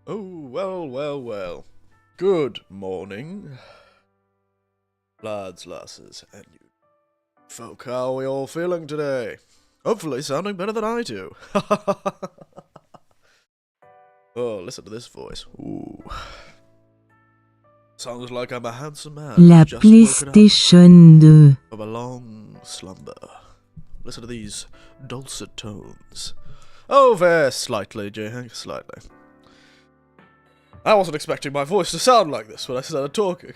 Oh, well, well, well. Good morning, lads, lasses, and you folk. How are we all feeling today? Hopefully sounding better than I do. Oh, listen to this voice. Ooh. Sounds like I'm a handsome man La who's just woken up PlayStation 2. from a long slumber. Listen to these dulcet tones. Oh, very slightly, J-Hank, slightly. I wasn't expecting my voice to sound like this when I started talking.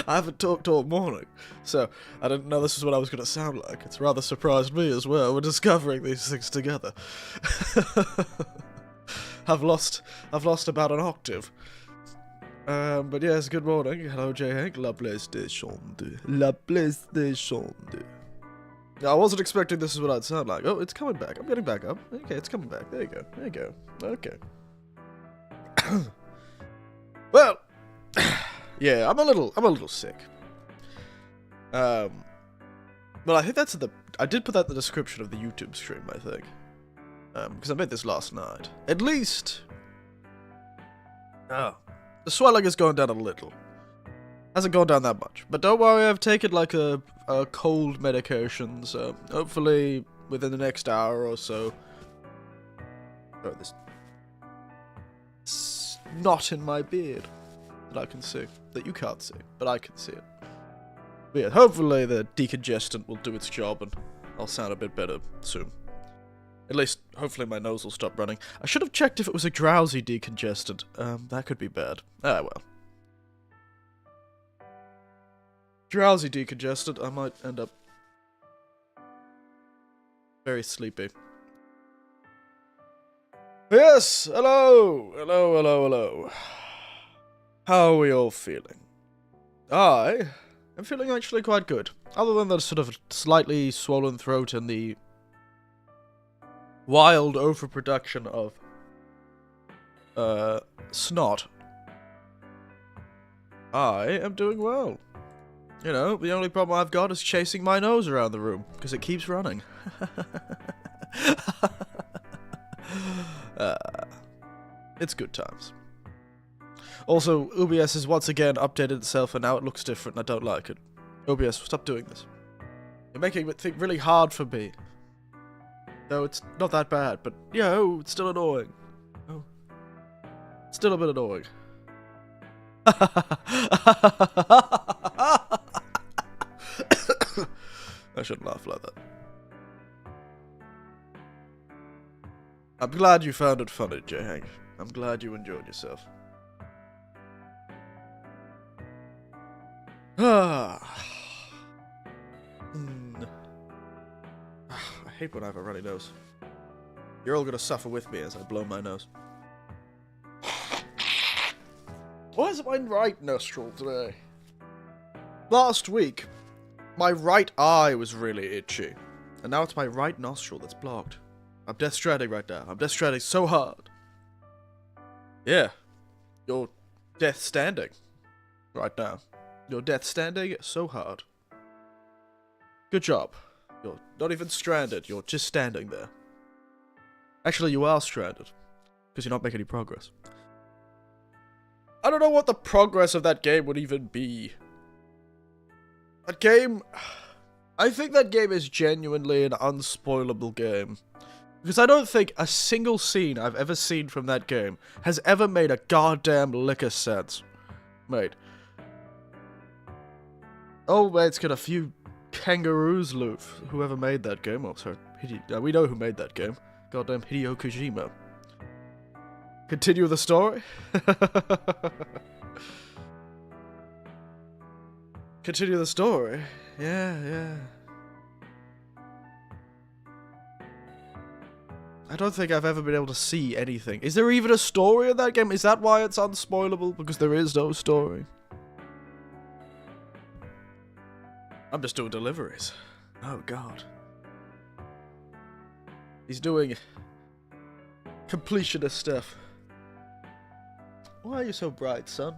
I haven't talked all morning, so I didn't know this is what I was going to sound like. It's rather surprised me as well. We're discovering these things together. I've lost about an octave. But yes, good morning. Hello, J-Hank. La PlayStation 2. La PlayStation 2. I wasn't expecting this is what I'd sound like. Oh, it's coming back. I'm getting back up. Okay, it's coming back. There you go. There you go. Okay. Well, yeah, I'm a little sick. But I think I did put that in the description of the YouTube stream, I think. Because I made this last night. At least, the swelling has gone down a little. Hasn't gone down that much. But don't worry, I've taken like a cold medication, so hopefully within the next hour or so. Oh, this knot in my beard that I can see. That you can't see, but I can see it. But yeah, hopefully the decongestant will do its job and I'll sound a bit better soon. At least, hopefully my nose will stop running. I should have checked if it was a drowsy decongestant. That could be bad. Ah, well. Drowsy decongestant, I might end up very sleepy. Yes, hello! Hello, hello, hello. How are we all feeling? I am feeling actually quite good. Other than the sort of slightly swollen throat and the wild overproduction of snot. I am doing well. You know, the only problem I've got is chasing my nose around the room, because it keeps running. It's good times. Also, OBS has once again updated itself and now it looks different and I don't like it. OBS, stop doing this. You're making it think really hard for me. No, it's not that bad, but yo, it's still annoying. Oh. Still a bit annoying. I shouldn't laugh like that. I'm glad you found it funny, J-Hank. I'm glad you enjoyed yourself. I hate when I have a runny nose. You're all gonna suffer with me as I blow my nose. Why is it my right nostril today? Last week, my right eye was really itchy. And now it's my right nostril that's blocked. I'm Death Stranding right now. I'm Death Stranding so hard. Yeah. You're Death Standing. Right now. You're Death Standing so hard. Good job. You're not even stranded. You're just standing there. Actually, you are stranded. Because you're not making any progress. I don't know what the progress of that game would even be. That game... I think that game is genuinely an unspoilable game. Because I don't think a single scene I've ever seen from that game has ever made a goddamn lick of sense. Mate. Oh, mate, it's got a few kangaroos loose. Whoever made that game. Oh, sorry. We know who made that game. Goddamn Hideo Kojima. Continue the story? Continue the story? Yeah. I don't think I've ever been able to see anything. Is there even a story in that game? Is that why it's unspoilable? Because there is no story. I'm just doing deliveries. Oh, God. He's doing completionist stuff. Why are you so bright, son?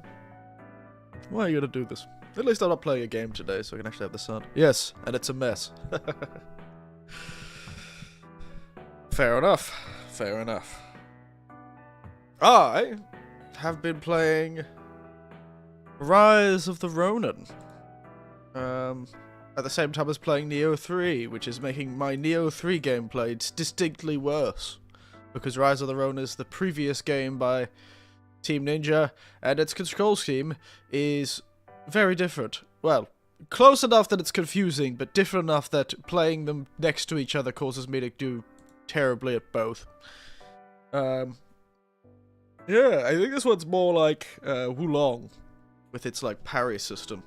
Why are you gonna do this? At least I'm not playing a game today, so I can actually have the sun. Yes, and it's a mess. Fair enough. Fair enough. I have been playing Rise of the Ronin. At the same time as playing Neo 3, which is making my Neo 3 gameplay distinctly worse. Because Rise of the Ronin is the previous game by Team Ninja, and its control scheme is very different. Well, close enough that it's confusing, but different enough that playing them next to each other causes me to do terribly at both. Yeah, I think this one's more like Wulong, with its like parry system.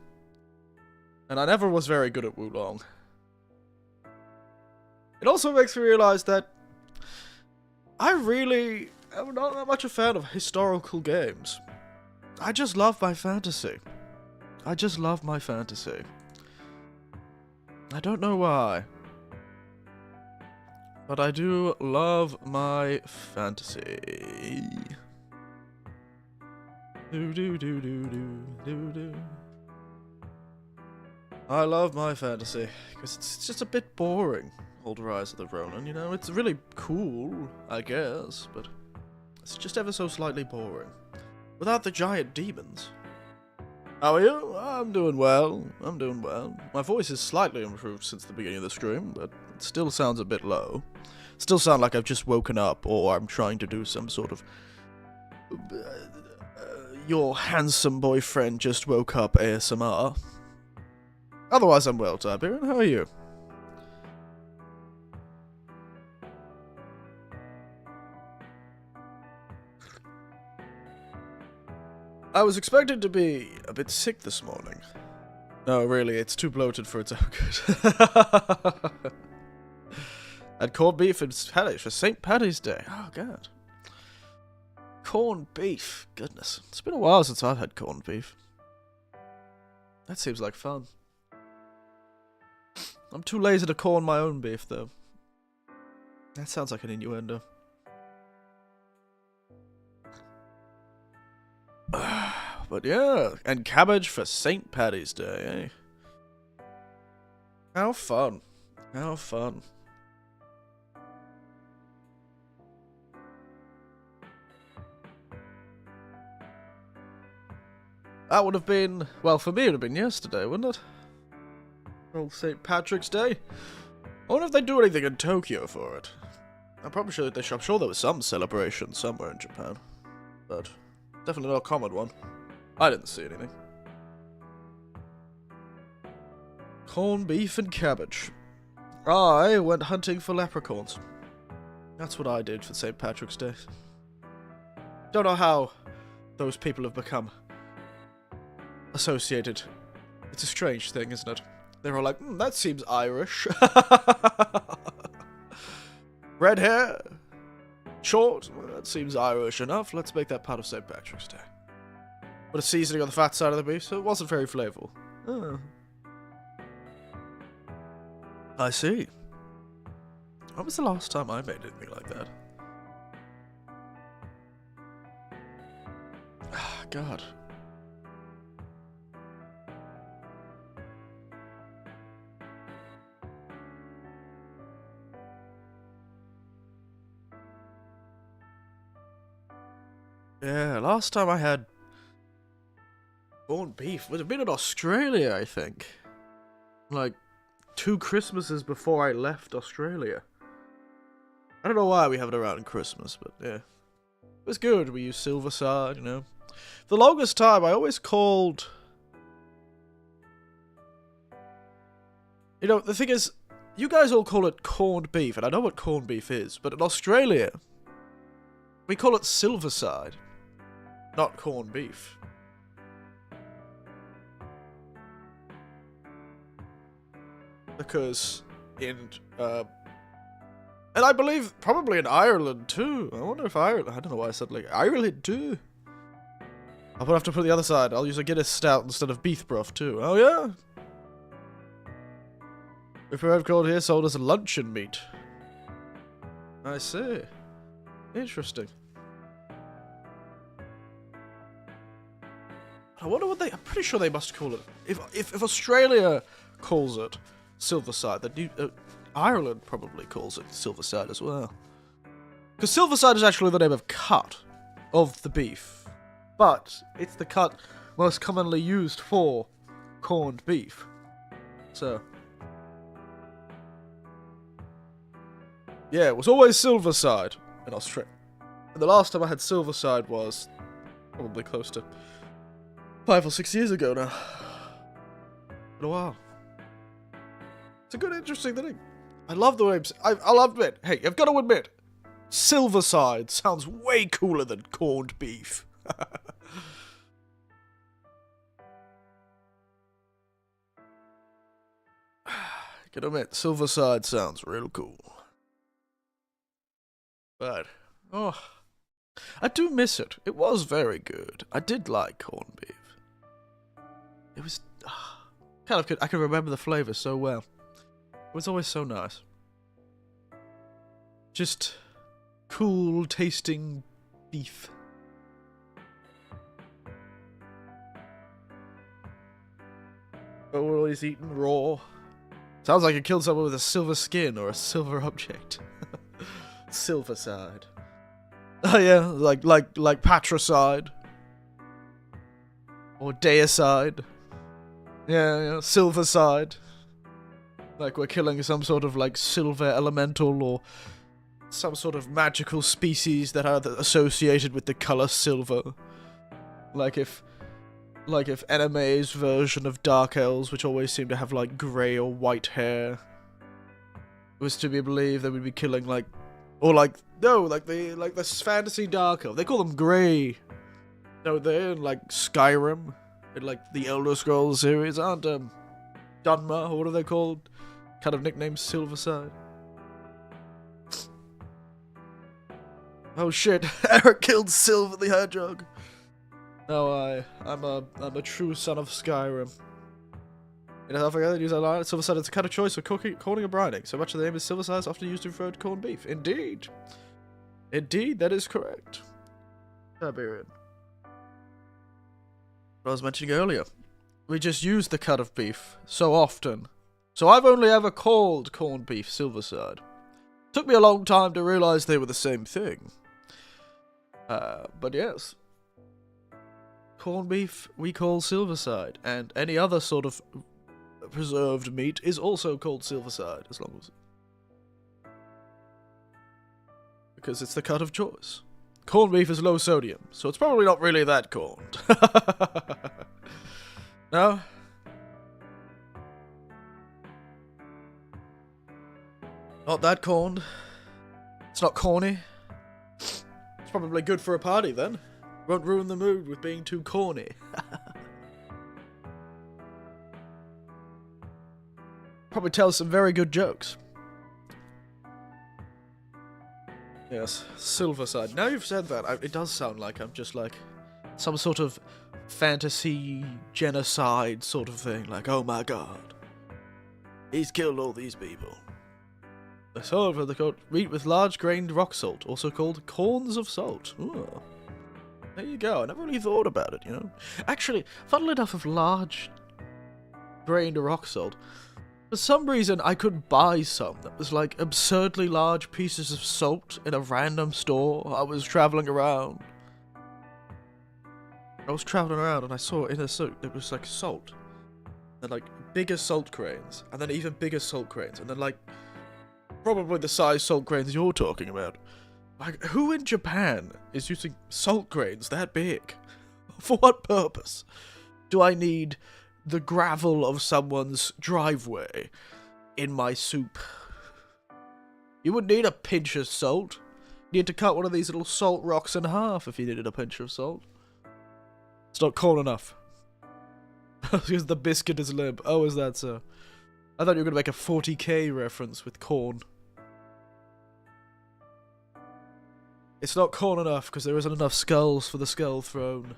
And I never was very good at Wulong. It also makes me realize that I really am not that much a fan of historical games. I just love my fantasy. I just love my fantasy. I don't know why. But I do love my fantasy. Do do do do do do do. I love my fantasy, because it's just a bit boring, old Rise of the Ronin, you know? It's really cool, I guess, but it's just ever so slightly boring. Without the giant demons. How are you? I'm doing well. I'm doing well. My voice is slightly improved since the beginning of the stream, but it still sounds a bit low. Still sound like I've just woken up, or I'm trying to do some sort of... your handsome boyfriend just woke up ASMR. Otherwise, I'm well, Tiberian. How are you? I was expected to be a bit sick this morning. No, really, it's too bloated for its own good. Had corned beef and Paddy's for St. Paddy's Day. Oh, God. Corned beef. Goodness. It's been a while since I've had corned beef. That seems like fun. I'm too lazy to corn my own beef, though. That sounds like an innuendo. But yeah, and cabbage for St. Paddy's Day, eh? How fun. How fun. That would have been, well, for me it would have been yesterday, wouldn't it? Old St. Patrick's Day. I wonder if they do anything in Tokyo for it. I'm probably sure I'm sure there was some celebration somewhere in Japan. But definitely not a common one. I didn't see anything. Corned beef and cabbage. I went hunting for leprechauns. That's what I did for St. Patrick's Day. Don't know how those people have become associated. It's a strange thing, isn't it? They're all like, that seems Irish. Red hair, short, well, that seems Irish enough. Let's make that part of St. Patrick's Day. Put a seasoning on the fat side of the beef, so it wasn't very flavorful. Oh. I see. When was the last time I made anything like that? Ah, God. Yeah, last time I had corned beef would have been in Australia, I think. Like, 2 Christmases before I left Australia. I don't know why we have it around Christmas, but yeah. It was good. We used Silverside, you know. For the longest time, I always called... You know, the thing is, you guys all call it corned beef, and I know what corned beef is, but in Australia, we call it Silverside. Not corned beef. Because in, and I believe probably in Ireland too. I wonder if Ireland, I don't know why I said like Ireland too. I'll have to put the other side. I'll use a Guinness stout instead of beef broth too. Oh yeah. If I've called here sold as a luncheon meat. I see. Interesting. I wonder what they... I'm pretty sure they must call it... If Australia calls it Silverside, then Ireland probably calls it Silverside as well. Because Silverside is actually the name of cut. of the beef, but it's the cut most commonly used for corned beef. So, yeah, it was always Silverside in Australia. And the last time I had Silverside was probably close to 5 or 6 years ago now. Been a while. It's a good, interesting thing. I love the way I'll admit. Hey, I've got to admit, Silverside sounds way cooler than corned beef. Gotta admit, Silverside sounds real cool. But, oh, I do miss it. It was very good. I did like corned beef. It was kind of good. I can remember the flavour so well. It was always so nice. Just cool tasting beef. Always eaten raw. Sounds like you killed someone with a silver skin or a silver object. Silverside. Oh yeah, like patricide. Or deicide. Yeah, Silverside. Like we're killing some sort of like silver elemental or some sort of magical species that are associated with the color silver. Like if anime's version of Dark Elves, which always seem to have like grey or white hair, was to be believed, they would be killing like, or like the fantasy Dark Elf. They call them grey. No, they're in like Skyrim, in like the Elder Scrolls series, aren't Dunmer, or what are they called? Kind of nicknamed Silverside. Oh shit! Eric killed Silver the Hedgehog. No, I'm a true son of Skyrim. In South Africa, New Zealand, Silverside is a kind of choice for corning and brining. So much of the name is Silverside is often used to refer to corned beef. Indeed, that is correct. Siberian. What I was mentioning earlier, we just use the cut of beef so often. So I've only ever called corned beef Silverside. Took me a long time to realize they were the same thing. But yes. Corned beef we call Silverside, and any other sort of preserved meat is also called Silverside, as long as... because it's the cut of choice. Corned beef is low sodium, so it's probably not really that corned. No? Not that corned. It's not corny. It's probably good for a party then. Won't ruin the mood with being too corny. Probably tell some very good jokes. Yes, Silverside. Now you've said that, it does sound like I'm just like some sort of fantasy genocide sort of thing. Like, oh my god, he's killed all these people. The silver, they're called wheat with large grained rock salt, also called corns of salt. Ooh. There you go. I never really thought about it, you know. Actually, funnily enough, of large grained rock salt, for some reason I could buy some that was like absurdly large pieces of salt in a random store. I was traveling around. And I saw in a suit there was like salt. And like bigger salt grains. And then even bigger salt grains. And then like probably the size salt grains you're talking about. Like, who in Japan is using salt grains that big? For what purpose? Do I need the gravel of someone's driveway in my soup? You wouldn't need a pinch of salt. You need to cut one of these little salt rocks in half if you needed a pinch of salt. It's not corn enough. Because the biscuit is limp. Oh, is that so? I thought you were going to make a 40k reference with corn. It's not corn enough because there isn't enough skulls for the skull throne.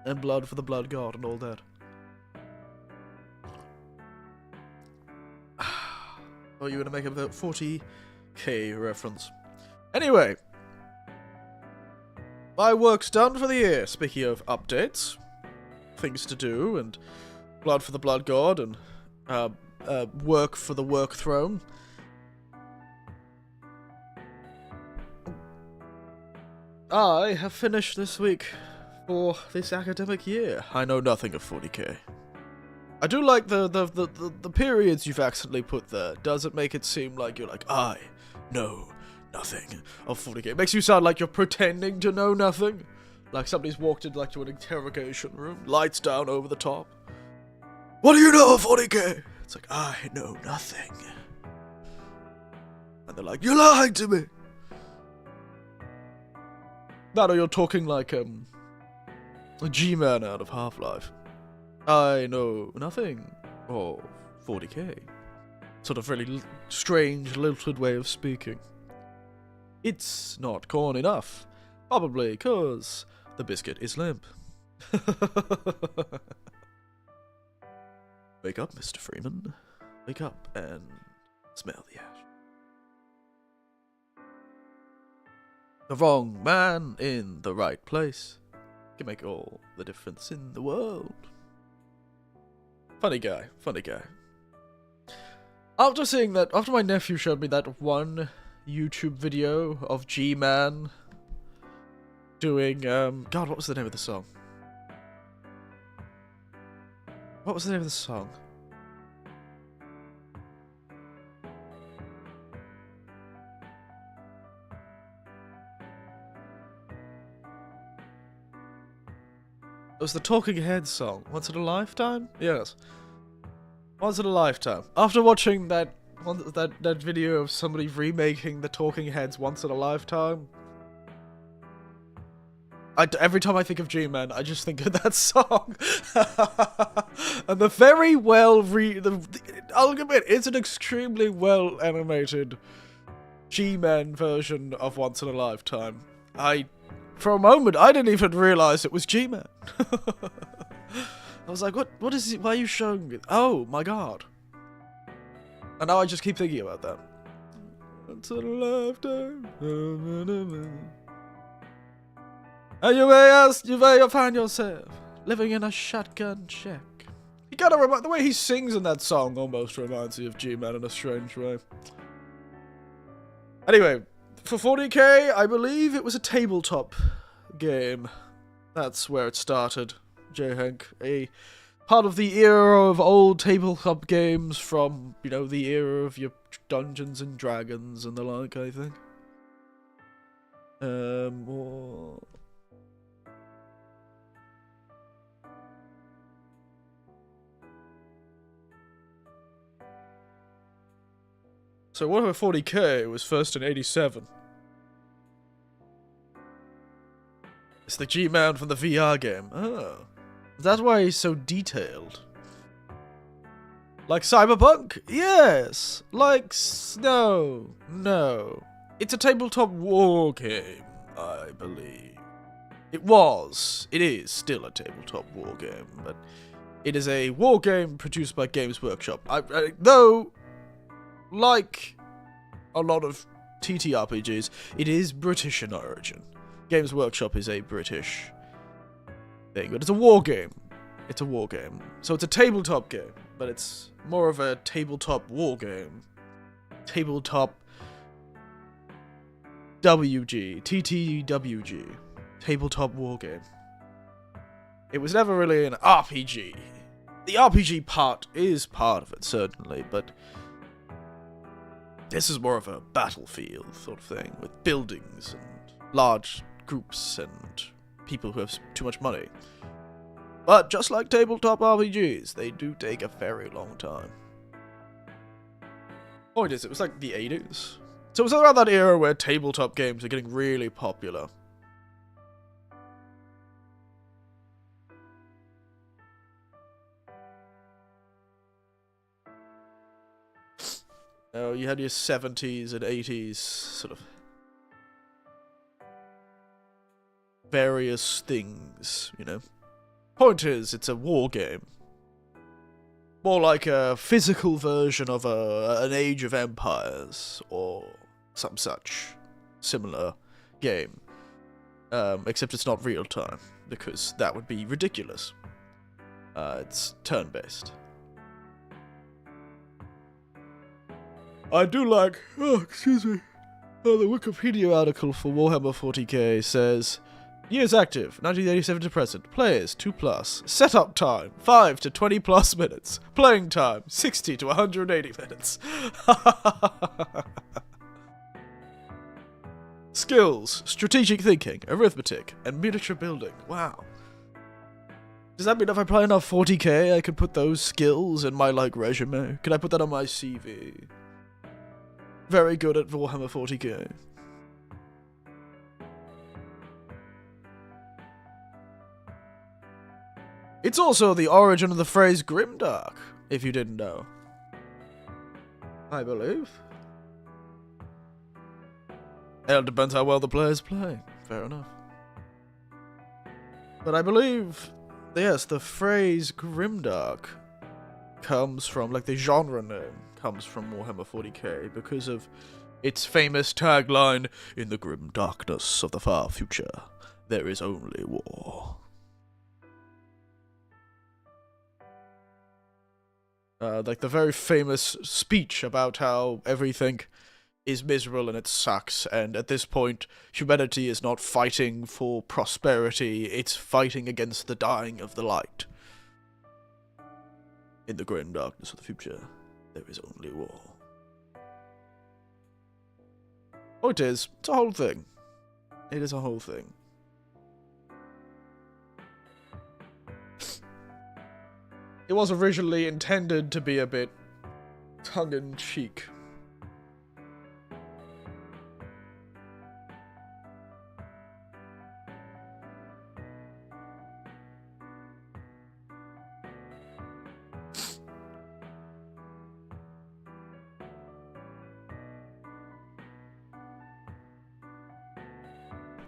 And blood for the blood god and all that. Oh, you're going to make a 40k reference. Anyway. My work's done for the year. Speaking of updates. Things to do and blood for the blood god and work for the work throne. I have finished this week for this academic year. I know nothing of 40k. I do like the periods you've accidentally put there. Does it make it seem like you're like, I know nothing of 40k? It makes you sound like you're pretending to know nothing. Like somebody's walked into to an interrogation room, lights down over the top. What do you know of 40k? It's like, I know nothing. And they're like, you're lying to me. No, you're talking like, a G-Man out of Half-Life. I know nothing of 40k. Sort of really strange, lilted way of speaking. It's not corn enough. Probably because the biscuit is limp. Wake up, Mr. Freeman. Wake up and smell the ash. The wrong man in the right place can make all the difference in the world. Funny guy, funny guy. After seeing that, after my nephew showed me that one YouTube video of G-Man doing, God, what was the name of the song? What was the name of the song? It was the Talking Heads song. Once in a Lifetime? Yes. Once in a Lifetime. After watching that video of somebody remaking the Talking Heads Once in a Lifetime, every time I think of G-Man, I just think of that song. And the very well I'll admit, it's an extremely well animated G-Man version of Once in a Lifetime. For a moment, I didn't even realize it was G-Man. I was like, what is it? Why are you showing me? Oh my god. And now I just keep thinking about that. Once in a lifetime. And you may find yourself living in a shotgun shack. You gotta remember, the way he sings in that song almost reminds me of G-Man in a strange way. Anyway, for 40k, I believe it was a tabletop game. That's where it started. J-Hank, a part of the era of old tabletop games from, you know, the era of your Dungeons and Dragons and the like, I think. So Warhammer 40k was first in 87. It's the G-Man from the VR game. Oh. That's why he's so detailed. Like Cyberpunk? Yes. Like no. It's a tabletop war game, I believe. It was. It is still a tabletop war game, but it is a war game produced by Games Workshop. Though, like a lot of TTRPGs, it is British in origin. Games Workshop is a British thing, but it's a war game. It's a war game. So it's a tabletop game, but it's more of a tabletop war game. Tabletop TTWG. Tabletop war game. It was never really an RPG. The RPG part is part of it, certainly, but this is more of a battlefield sort of thing, with buildings and large groups and people who have too much money. But just like tabletop RPGs, they do take a very long time. Point is, it was like the 80s. So it was around that era where tabletop games are getting really popular. You had your 70s and 80s sort of various things, you know. Point is, it's a war game. More like a physical version of an Age of Empires, or some such similar game. Except it's not real time, because that would be ridiculous. It's turn-based. I do like... Oh, excuse me. Oh, the Wikipedia article for Warhammer 40k says, years active, 1987 to present, players 2+, setup time 5 to 20+ minutes, playing time 60 to 180 minutes. Skills, strategic thinking, arithmetic, and miniature building. Wow. Does that mean if I play enough 40k, I could put those skills in my, like, resume? Can I put that on my CV? Very good at Warhammer 40k. It's also the origin of the phrase grimdark, if you didn't know. I believe. It depends how well the players play. Fair enough. But I believe, yes, the phrase grimdark comes from, like, the genre name comes from Warhammer 40k because of its famous tagline, "In the grim darkness of the far future, there is only war." Like the very famous speech about how everything is miserable and it sucks, and at this point, humanity is not fighting for prosperity, it's fighting against the dying of the light. In the grim darkness of the future, there is only war. Oh, it is. It's a whole thing. It is a whole thing. It was originally intended to be a bit tongue-in-cheek.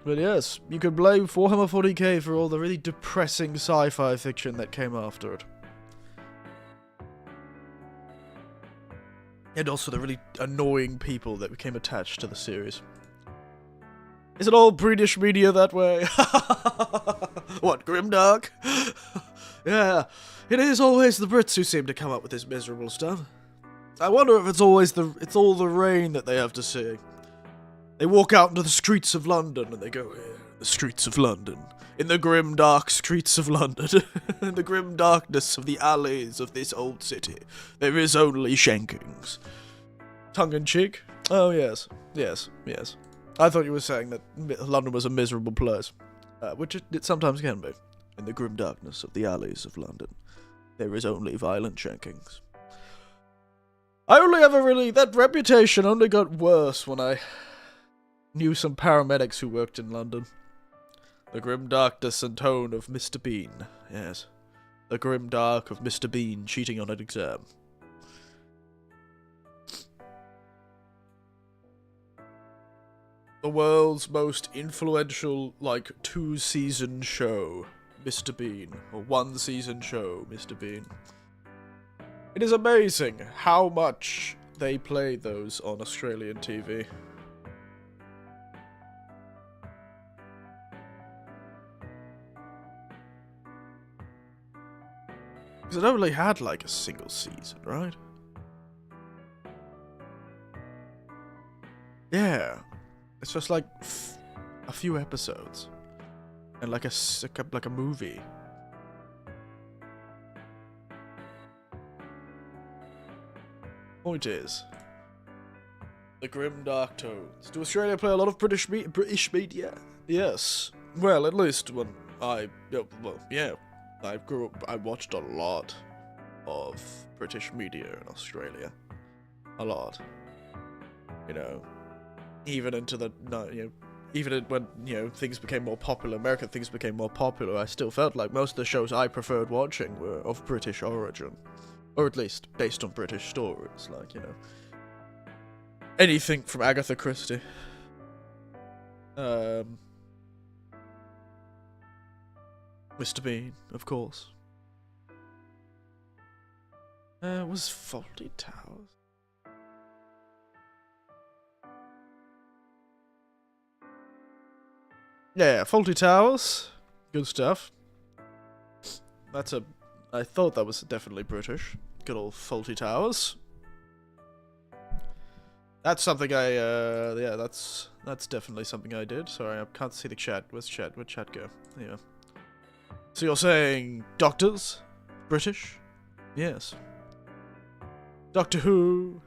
But yes, you could blame Warhammer 40k for all the really depressing sci-fi fiction that came after it. And also the really annoying people that became attached to the series. Is it all British media that way? What, grimdark? Yeah, it is always the Brits who seem to come up with this miserable stuff. I wonder if it's all the rain that they have to see. They walk out into the streets of London and they go, "Here, the streets of London. In the grim dark streets of London. In the grim darkness of the alleys of this old city. There is only shankings." Tongue-in-cheek? Oh, yes. Yes, yes. I thought you were saying that London was a miserable place. Which it sometimes can be. In the grim darkness of the alleys of London. There is only violent shankings. I only ever really... That reputation only got worse when I knew some paramedics who worked in London. The grim darkness and tone of Mr. Bean. Yes. The grim dark of Mr. Bean cheating on an exam. The world's most influential, like, 2-season show, Mr. Bean. Or 1-season show, Mr. Bean. It is amazing how much they play those on Australian TV. Because it only had, like, a single season, right? Yeah. It's just, like, a few episodes. And, like, a movie. Point is, the grim dark tones. Do Australia play a lot of British media? Yes. Well, at least when I grew up, I watched a lot of British media in Australia. A lot. You know, even into the, even when, things became more popular, American things became more popular, I still felt like most of the shows I preferred watching were of British origin. Or at least based on British stories, like, anything from Agatha Christie. Mr. Bean, of course. Was Faulty Towers? Yeah, Faulty Towers. Good stuff. I thought that was definitely British. Good old Faulty Towers. That's something I, yeah, that's definitely something I did. Sorry, I can't see the chat. Where's chat? Where'd chat go? Yeah. So you're saying doctors? British? Yes. Doctor Who?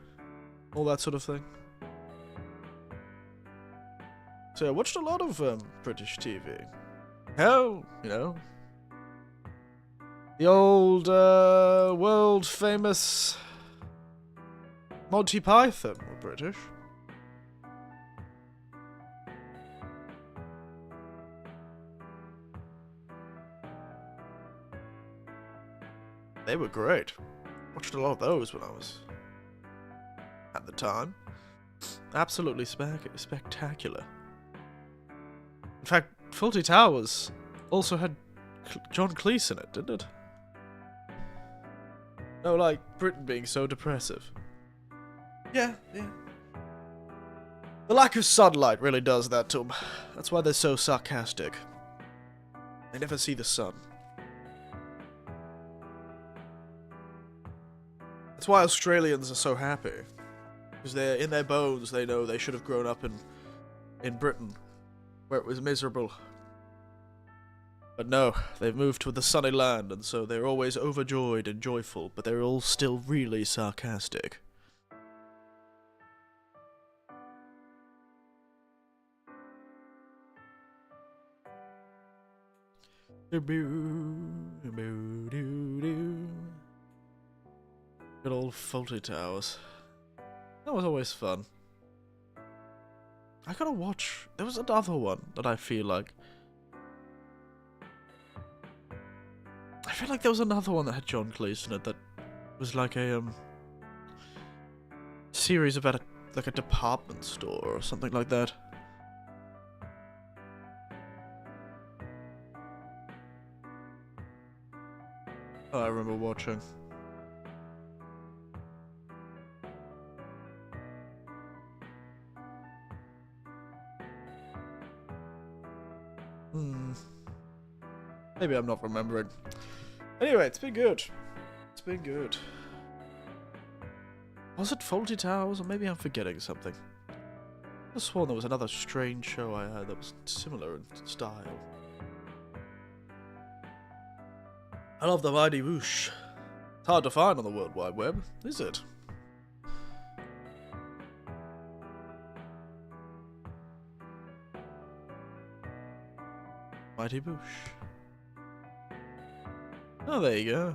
All that sort of thing. So I watched a lot of, British TV. Hell, you know. The old, world-famous Monty Python were British. They were great. Watched a lot of those when I was at the time. Absolutely spectacular. In fact, Fawlty Towers also had John Cleese in it, didn't it? No, like, Britain being so depressive. Yeah, yeah. The lack of sunlight really does that to them. That's why they're so sarcastic. They never see the sun. That's why Australians are so happy. Because they're in their bones, they know they should have grown up in Britain, where it was miserable. But no, they've moved to the sunny land, and so they're always overjoyed and joyful, but they're all still really sarcastic. Good old Fawlty Towers. That was always fun. I gotta watch... There was another one that I feel like... I feel like there was another one that had John Cleese in it that was like a, series about a department store or something like that. Oh, I remember watching. Maybe I'm not remembering. Anyway, it's been good. It's been good. Was it Fawlty Towers? Or maybe I'm forgetting something. I swore there was another strange show I had that was similar in style. I love the Mighty Boosh. It's hard to find on the World Wide Web, is it? Mighty Boosh. Oh, there you go.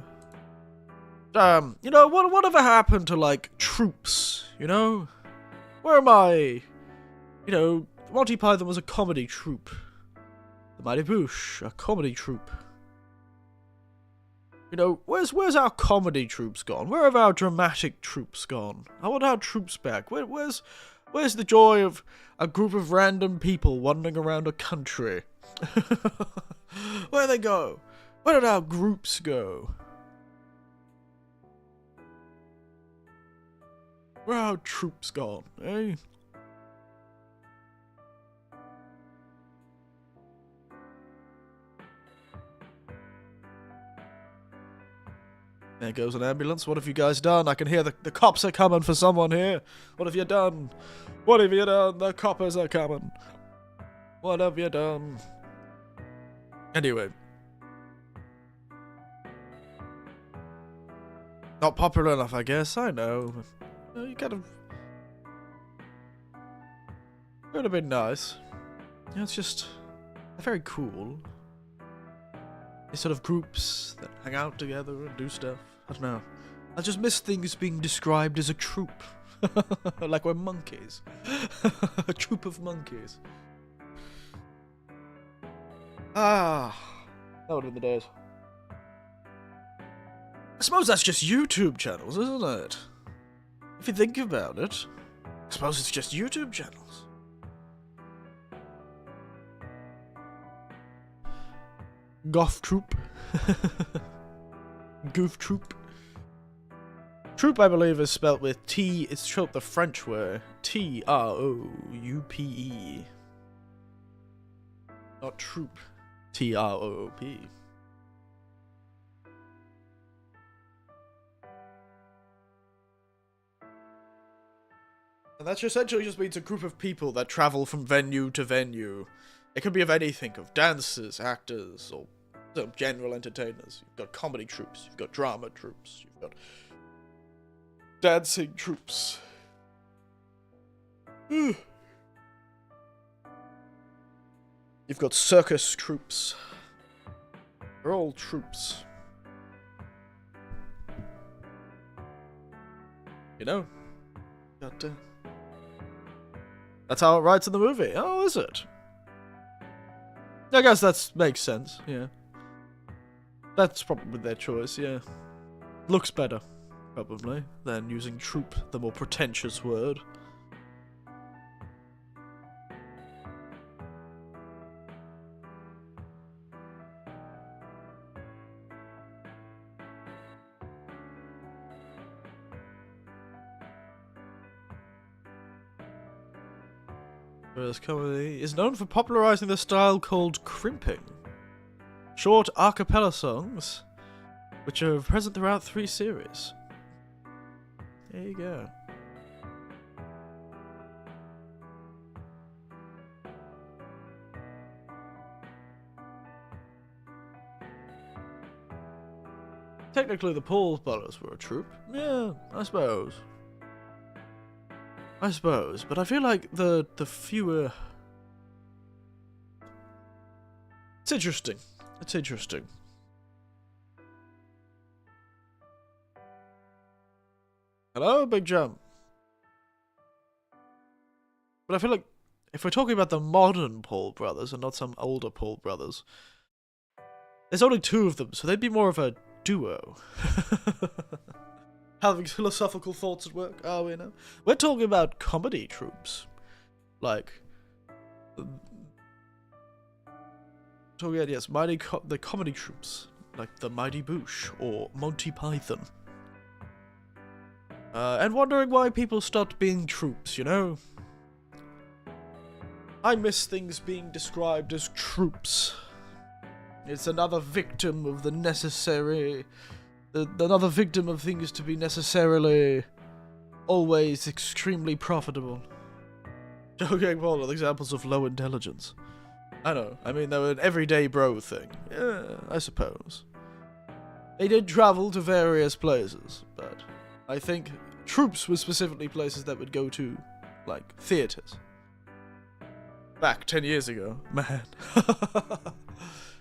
You know, whatever happened to, like, troops, you know? Where am I? You know, Monty Python was a comedy troupe. The Mighty Boosh, a comedy troupe. You know, where's our comedy troops gone? Where have our dramatic troops gone? I want our troops back. Where's the joy of a group of random people wandering around a country? Where'd they go? Where did our groups go? Where are our troops gone, eh? There goes an ambulance. What have you guys done? I can hear the cops are coming for someone here. What have you done? What have you done? The coppers are coming. What have you done? Anyway. Not popular enough, I guess. I know. You kind of... It would have been nice. You know, it's just... very cool. These sort of groups that hang out together and do stuff. I don't know. I just miss things being described as a troop. Like we're monkeys. A troop of monkeys. Ah. That would have been the days. I suppose that's just YouTube channels, isn't it? If you think about it. I suppose it's just YouTube channels. Goth Troop. Goof Troop. Troop, I believe, is spelt with T. It's spelt the French way. T-R-O-U-P-E. Not troop. T-R-O-O-P. And that essentially just means a group of people that travel from venue to venue. It could be of anything, of dancers, actors, or general entertainers. You've got comedy troupes, you've got drama troupes, you've got dancing troupes. You've got circus troupes. They're all troupes. You know? Got, that's how it writes in the movie. Oh, is it? I guess that makes sense, yeah. That's probably their choice, yeah. Looks better, probably, than using troupe, the more pretentious word. Whereas comedy is known for popularizing the style called crimping. Short a cappella songs, which are present throughout 3 series. There you go. Technically, the Paul Brothers were a troupe. Yeah, I suppose. But I feel like the fewer... It's interesting. It's interesting. Hello, Big Jump. But I feel like if we're talking about the modern Paul Brothers and not some older Paul Brothers, there's only 2 of them, so they'd be more of a duo. Having philosophical thoughts at work, are we now? We're talking about comedy troupes. Like... talking about, yes, the comedy troupes. Like the Mighty Boosh, or Monty Python. And wondering why people stopped being troupes, you know? I miss things being described as troupes. It's another victim of the necessary... another victim of things to be necessarily always extremely profitable. Joking Paul with examples of low intelligence. I know, I mean, they're an everyday bro thing. Yeah, I suppose. They did travel to various places, but I think troupes were specifically places that would go to, like, theaters. Back 10 years ago, man.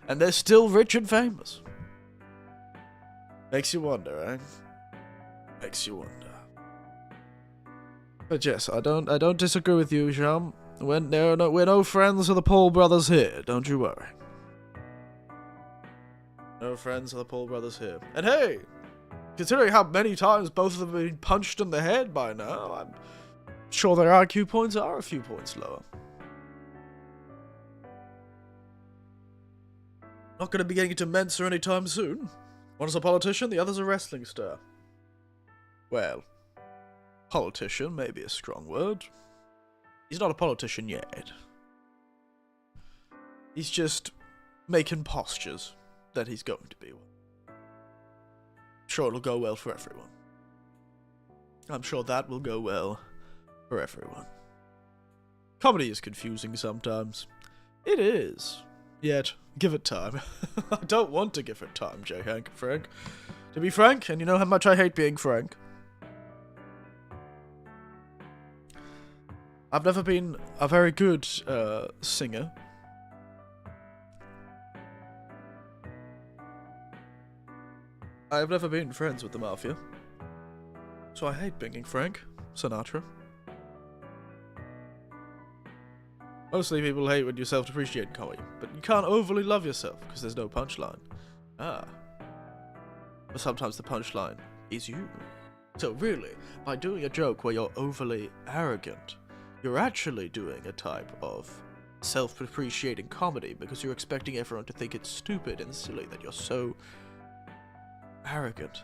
And they're still rich and famous. Makes you wonder, eh? Makes you wonder. But yes, I don't disagree with you, Jean. We're no friends of the Paul brothers here, don't you worry. No friends of the Paul brothers here. And hey, considering how many times both of them have been punched in the head by now, I'm sure their IQ points are a few points lower. Not going to be getting into Mensa anytime soon. One is a politician, the other's a wrestling star. Well, politician may be a strong word. He's not a politician yet. He's just making postures that he's going to be one. Sure, it'll go well for everyone. I'm sure that will go well for everyone. Comedy is confusing sometimes. It is. Yet, give it time. I don't want to give it time, Frank. To be frank, and you know how much I hate being frank. I've never been a very good singer. I've never been friends with the Mafia. So I hate being Frank Sinatra. Mostly people hate when you self-depreciate comedy, but you can't overly love yourself because there's no punchline. Ah. But sometimes the punchline is you. So really, by doing a joke where you're overly arrogant, you're actually doing a type of self-depreciating comedy because you're expecting everyone to think it's stupid and silly that you're so arrogant.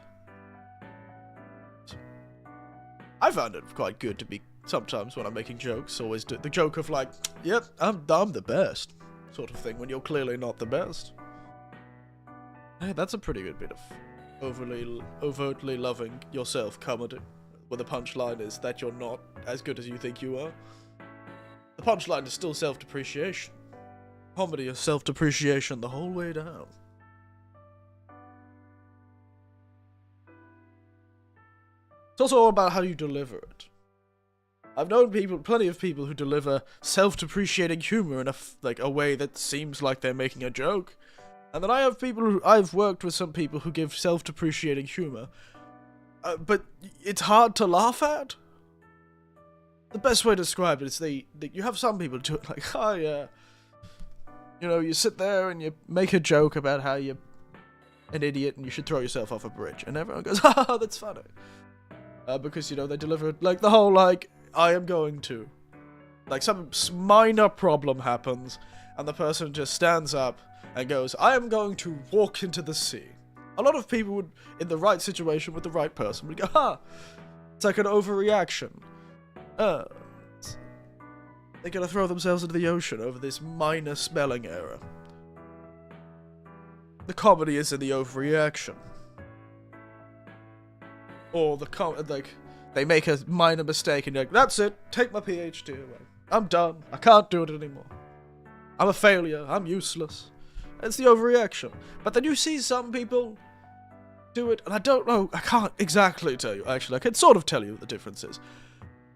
I found it quite good to be sometimes when I'm making jokes, always do the joke of like, yep, I'm the best, sort of thing, when you're clearly not the best. Hey, that's a pretty good bit of overtly loving yourself comedy. where the punchline is that you're not as good as you think you are. The punchline is still self-depreciation. Comedy is self-depreciation the whole way down. It's also all about how you deliver it. I've known plenty of people who deliver self-depreciating humor in a way that seems like they're making a joke. And then I've worked with some people who give self-depreciating humor, but it's hard to laugh at. The best way to describe it is you have some people do it like, oh yeah, you sit there and you make a joke about how you're an idiot and you should throw yourself off a bridge, and everyone goes, ah, that's funny. Because, they deliver it, like, the whole, like, I am going to. Like, some minor problem happens, and the person just stands up and goes, I am going to walk into the sea. A lot of people would, in the right situation with the right person, would go, ha! It's like an overreaction. They're gonna throw themselves into the ocean over this minor spelling error. The comedy is in the overreaction. Or they make a minor mistake and you're like, that's it, take my PhD away. I'm done, I can't do it anymore. I'm a failure, I'm useless. It's the overreaction. But then you see some people do it, and I don't know, I can't exactly tell you, actually, I can sort of tell you what the difference is.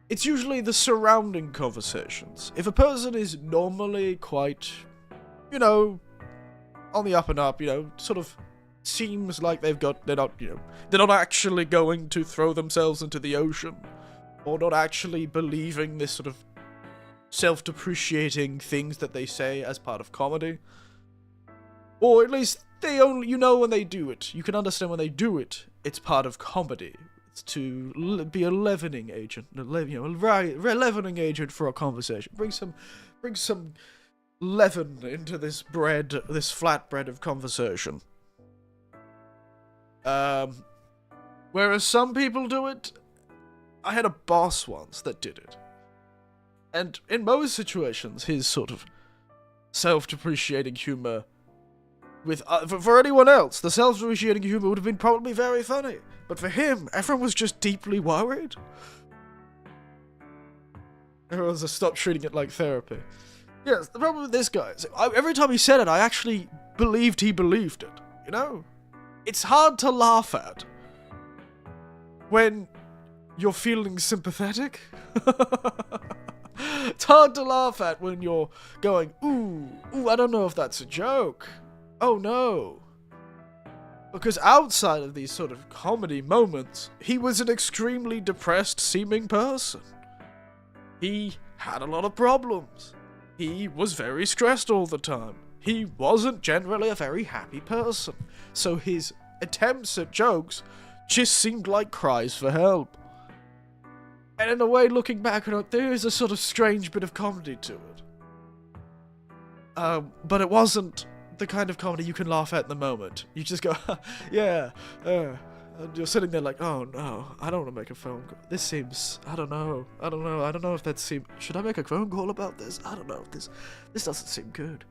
It's usually the surrounding conversations. If a person is normally quite, on the up and up, sort of seems like they're not actually going to throw themselves into the ocean, or not actually believing this sort of self-depreciating things that they say as part of comedy. Or at least they only, when they do it. You can understand when they do it, it's part of comedy. It's to be a leavening agent, a leavening agent for a conversation. Bring some leaven into this flatbread of conversation. Whereas some people do it, I had a boss once that did it. And in most situations, his sort of self-depreciating humor for anyone else, the self-depreciating humor would have been probably very funny. But for him, everyone was just deeply worried. Everyone just stopped treating it like therapy. Yes, the problem with this guy is, every time he said it, I actually believed he believed it, It's hard to laugh at when you're feeling sympathetic. It's hard to laugh at when you're going, ooh, I don't know if that's a joke. Oh no. Because outside of these sort of comedy moments, he was an extremely depressed seeming person. He had a lot of problems. He was very stressed all the time. He wasn't generally a very happy person. So his attempts at jokes just seemed like cries for help. And in a way, looking back on it, there is a sort of strange bit of comedy to it. But it wasn't the kind of comedy you can laugh at in the moment. You just go, yeah, and you're sitting there like, oh no, I don't want to make a phone call. This seems, I don't know if that seems, should I make a phone call about this? I don't know if this doesn't seem good.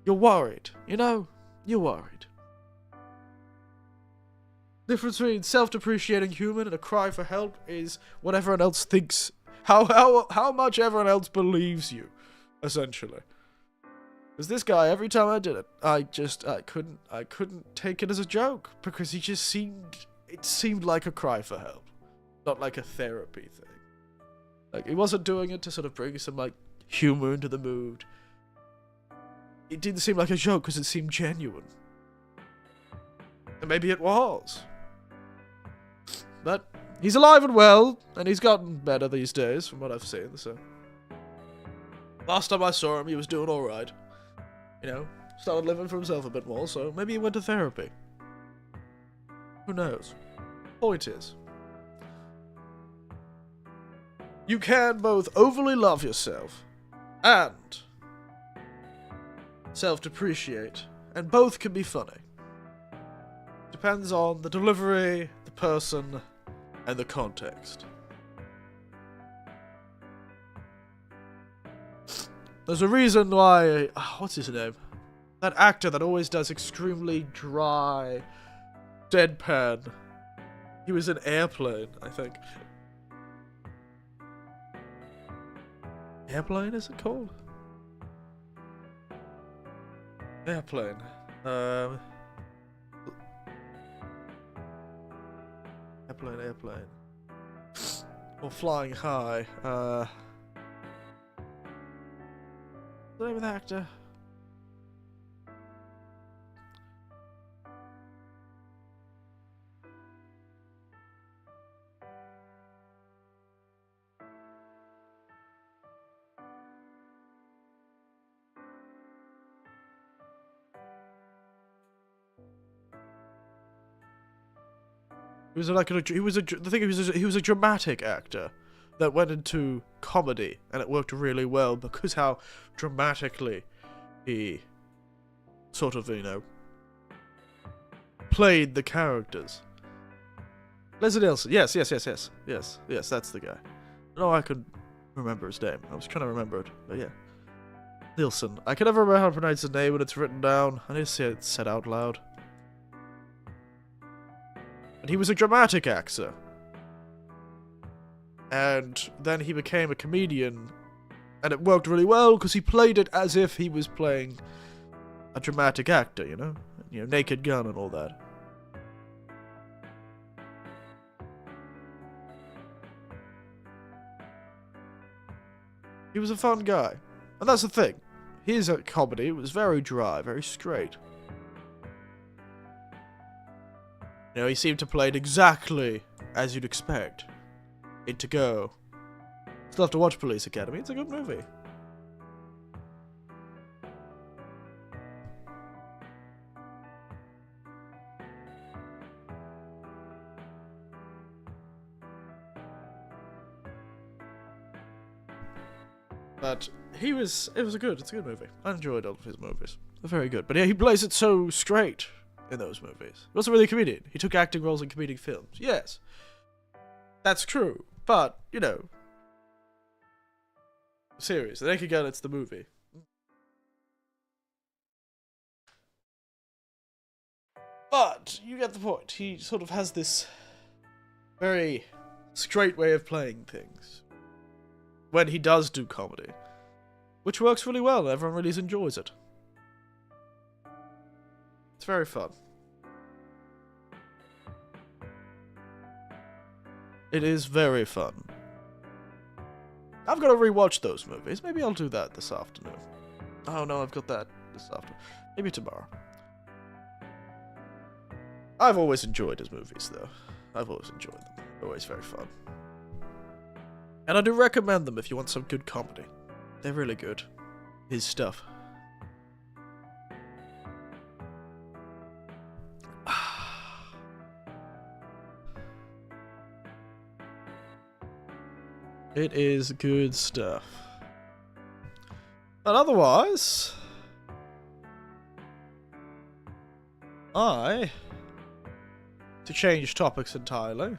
You're worried, you're worried. The difference between self-depreciating humor and a cry for help is what everyone else thinks, how much everyone else believes you, essentially. Because this guy, every time I did it, I couldn't take it as a joke, because it seemed like a cry for help, not like a therapy thing. Like, he wasn't doing it to sort of bring some, like, humor into the mood. It didn't seem like a joke because it seemed genuine. And maybe it was. But he's alive and well, and he's gotten better these days, from what I've seen, so. Last time I saw him, he was doing alright. Started living for himself a bit more, so maybe he went to therapy. Who knows? Point is, you can both overly love yourself and self-depreciate, and both can be funny. Depends on the delivery, the person, and the context. There's a reason why, what's his name? That actor that always does extremely dry, deadpan. He was in Airplane, I think. Airplane, is it called? Airplane. Airplane. Or Flying High. What's the name of the actor? He was like he was a dramatic actor that went into comedy, and it worked really well because how dramatically he sort of, you know, played the characters. Leslie Nielsen, yes, that's the guy. No, I could remember his name. I was trying to remember it, but yeah. Nielsen. I can never remember how to pronounce his name when it's written down. I need to see it said out loud. And he was a dramatic actor. And then he became a comedian. And it worked really well because he played it as if he was playing a dramatic actor, you know? You know, Naked Gun and all that. He was a fun guy. And that's the thing. His comedy was very dry, very straight. You know, he seemed to play it exactly as you'd expect it to go. Still have to watch Police Academy. It's a good movie. But it's a good movie. I enjoyed all of his movies. They're very good. But yeah, he plays it so straight in those movies. He wasn't really a comedian. He took acting roles in comedic films. Yes. That's true. But, you know, series. The Naked Gun, it's the movie. But, you get the point. He sort of has this very straight way of playing things when he does do comedy, which works really well. Everyone really enjoys it. It's very fun. It is very fun. I've got to rewatch those movies. Maybe I'll do that this afternoon. Oh no, I've got that this afternoon. Maybe tomorrow. I've always enjoyed his movies, though. I've always enjoyed them. Always very fun. And I do recommend them if you want some good comedy. They're really good. His stuff. It is good stuff. But otherwise, to change topics entirely,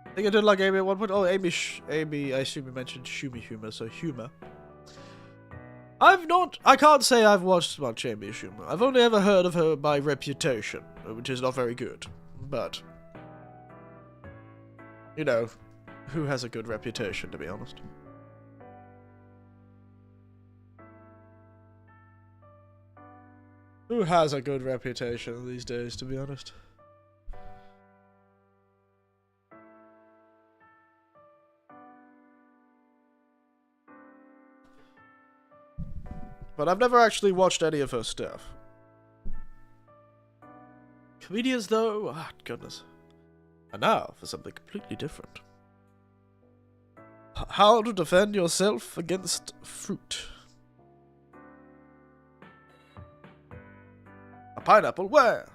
I think I did like Amy at one point. Oh, Amy, I assume you mentioned Shumi Humor, so humor. I can't say I've watched much Amy Schumer. I've only ever heard of her by reputation, which is not very good. But, you know, who has a good reputation, to be honest? Who has a good reputation these days, to be honest? But I've never actually watched any of her stuff. Comedians, though, ah, goodness. And now for something completely different. How to defend yourself against fruit. A pineapple where?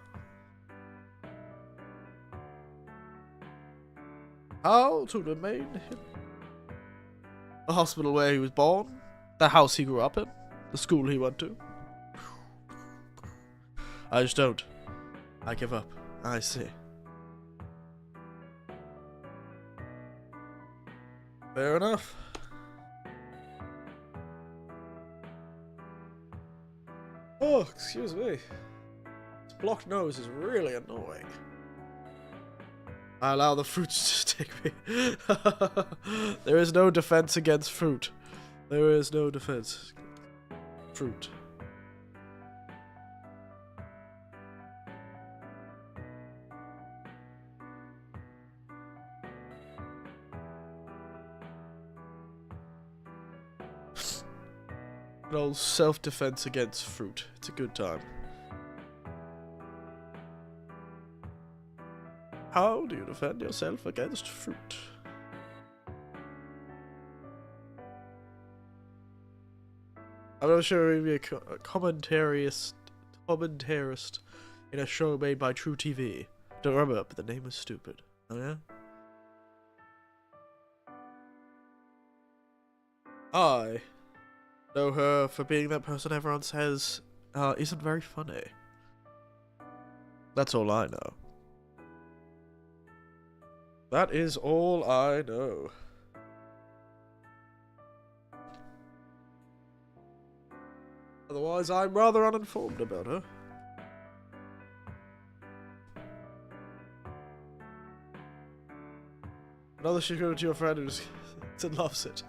How to remain hidden. The hospital where he was born. The house he grew up in. The school he went to. I just don't. I give up. I see. Fair enough. Oh, excuse me. This blocked nose is really annoying. I allow the fruits to take me. There is no defense against fruit. There is no defense. Fruit. An old self-defense against fruit. It's a good time. How do you defend yourself against fruit? I'm not sure he'd be a commentarist in a show made by True TV. Don't remember, but the name was stupid. Oh yeah? I know her for being that person everyone says isn't very funny. That's all I know. That is all I know. Otherwise, I'm rather uninformed about her. Another she go to your friend who just loves it.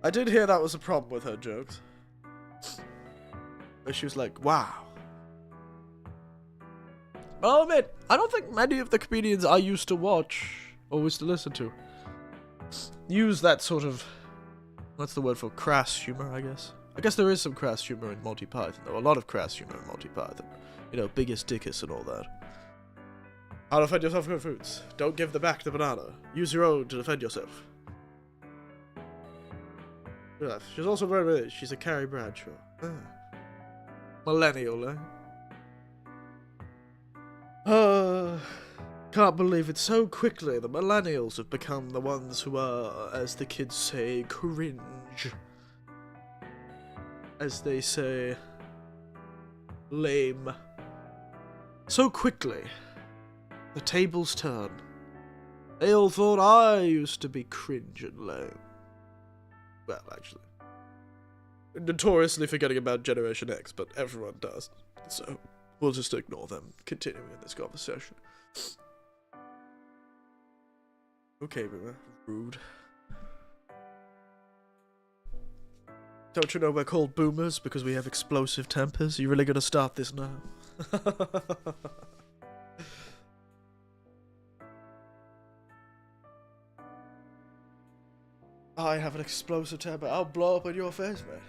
I did hear that was a problem with her jokes. But she was like, wow. I'll admit, I don't think many of the comedians I used to watch, or used to listen to, use that sort of, what's the word for, crass humor, I guess. I guess there is some crass humor in Monty Python, though. A lot of crass humor in Monty Python. You know, Biggest Dickus and all that. How to defend yourself from fruits. Don't give the back the banana. Use your own to defend yourself. Yeah, she's also very rich. She's a Carrie Bradshaw. Ah. Millennial, eh? Can't believe it so quickly. The millennials have become the ones who are, as the kids say, cringe. As they say, lame. So quickly, the tables turn. They all thought I used to be cringe and lame. Well, actually. Notoriously forgetting about Generation X, but everyone does. So, we'll just ignore them, continuing in this conversation. Okay, boomer. Rude. Don't you know we're called boomers because we have explosive tempers? Are you really gonna start this now? I have an explosive temper. I'll blow up in your face, man.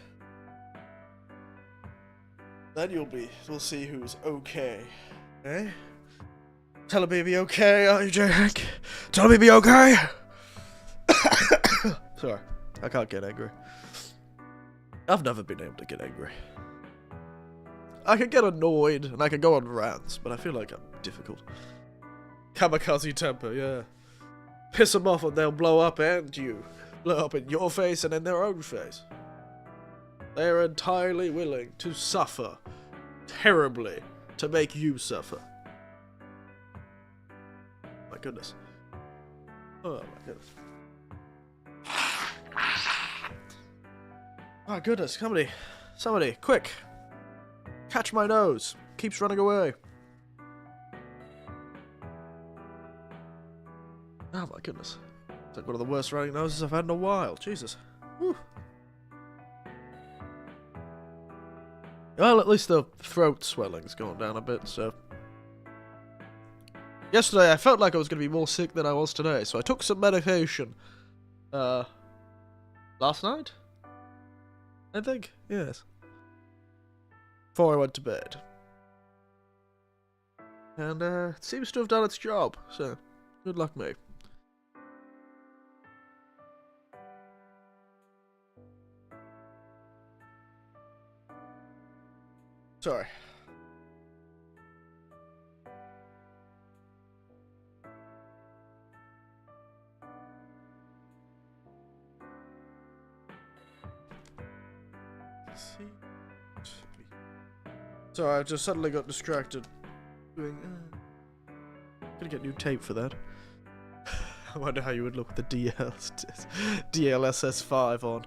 Then we'll see who's okay. Eh? Tell me to be okay, are you, Jack? Tell me to be okay! Sorry, I can't get angry. I've never been able to get angry. I can get annoyed, and I can go on rants, but I feel like I'm difficult. Kamikaze temper, yeah. Piss them off and they'll blow up, and you. Blow up in your face and in their own face. They're entirely willing to suffer terribly to make you suffer. My goodness. Oh my goodness. Oh goodness, somebody, quick. Catch my nose. Keeps running away. Oh my goodness. It's like one of the worst running noses I've had in a while. Jesus. Whew. Well, at least the throat swelling's gone down a bit, so. Yesterday I felt like I was going to be more sick than I was today, so I took some medication. Last night? I think, yes. Before I went to bed. And, it seems to have done its job, so good luck me. Sorry. Sorry, I just suddenly got distracted. Doing. Gonna get new tape for that. I wonder how you would look with the DLSS5 on.